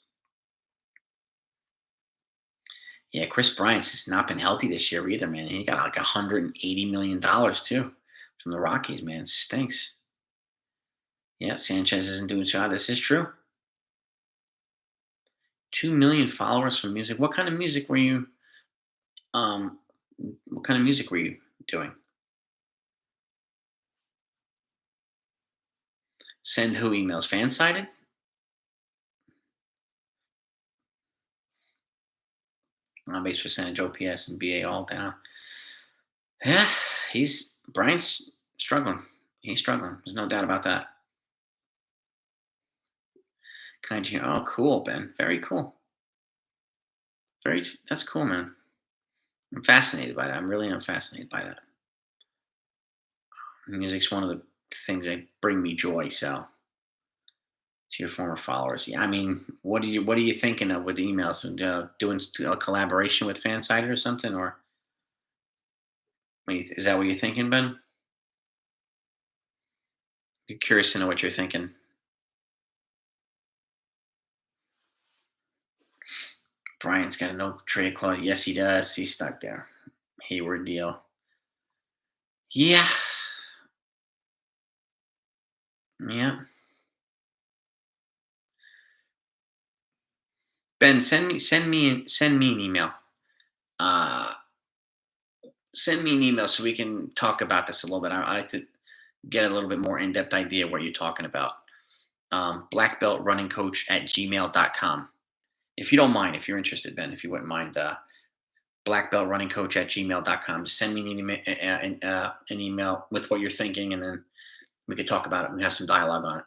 Yeah, Chris Bryant's just not been healthy this year either, man. He got like $180 million too from the Rockies, man. It stinks. Yeah, Sanchez isn't doing so hot. This is true. 2 million followers from music. What kind of music were you? Um, what kind of music were you doing? Send who emails? Fan sided? On base percentage, OPS, and BA all down. Yeah, he's Bryant's struggling. He's struggling. There's no doubt about that. Kind of. Oh, cool, Ben. Very cool. Very. That's cool, man. I'm fascinated by that. I'm fascinated by that. Music's one of the things that bring me joy. So, to your former followers, yeah. I mean, what are you thinking of with emails and doing a collaboration with Fansided or something, or is that what you're thinking, Ben? You're curious to know what you're thinking. Bryant's got a no trade clause. Yes, he does. He's stuck there. Hayward deal. Yeah, yeah. Ben, send me an email. Uh, Send me an email so we can talk about this a little bit. I like to get a little bit more in depth idea of what you're talking about. Black belt running coach at gmail.com. If you don't mind, if you're interested, Ben, if you wouldn't mind, black belt running coach at gmail.com. Just send me an email with what you're thinking, and then we could talk about it and have some dialogue on it.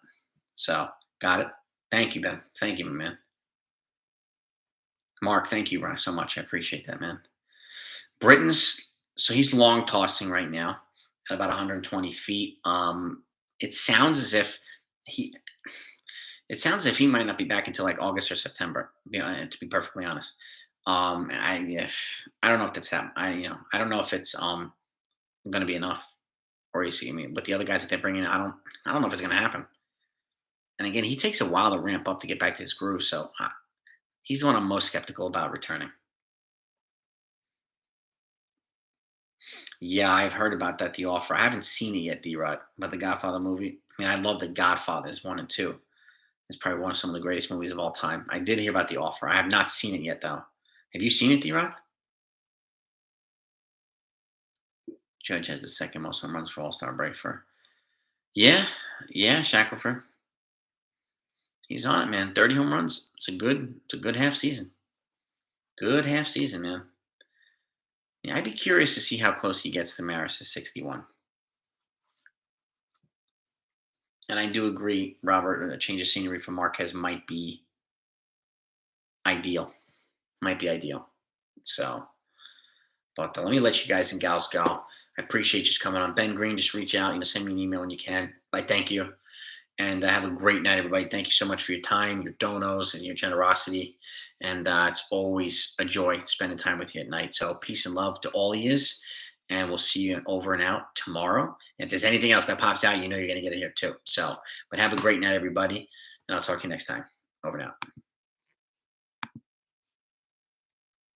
So, got it? Thank you, Ben. Thank you, my man. Mark, thank you, Ron, so much. I appreciate that, man. Britain's, so he's long tossing right now at about 120 feet. It sounds as if he, it sounds as if he might not be back until like August or September. To be perfectly honest, I don't know if that's that. I don't know if it's going to be enough. or AC. I mean, but the other guys that they're bringing, I don't know if it's going to happen. And again, he takes a while to ramp up to get back to his groove. So he's the one I'm most skeptical about returning. Yeah, I've heard about that. The Offer. I haven't seen it yet, D-Rod, about the Godfather movie. I mean, I love the Godfathers 1 and 2. It's probably one of some of the greatest movies of all time. I did hear about The Offer. I have not seen it yet, though. Have you seen it, D-Rod? Judge has the second most home runs for All-Star break for. Yeah, yeah, Shackelford. He's on it, man. 30 home runs. It's a good half season. Good half season, man. Yeah, I'd be curious to see how close he gets to Maris's 61. And I do agree, Robert, a change of scenery for Marquez might be ideal. Might be ideal. So, but let me let you guys and gals go. I appreciate you just coming on. Ben Green, just reach out, send me an email when you can. I thank you. And have a great night, everybody. Thank you so much for your time, your donos, and your generosity. And it's always a joy spending time with you at night. So peace and love to all yous. And we'll see you over and out tomorrow. If there's anything else that pops out, you're going to get it here too. So, but have a great night, everybody. And I'll talk to you next time. Over and out.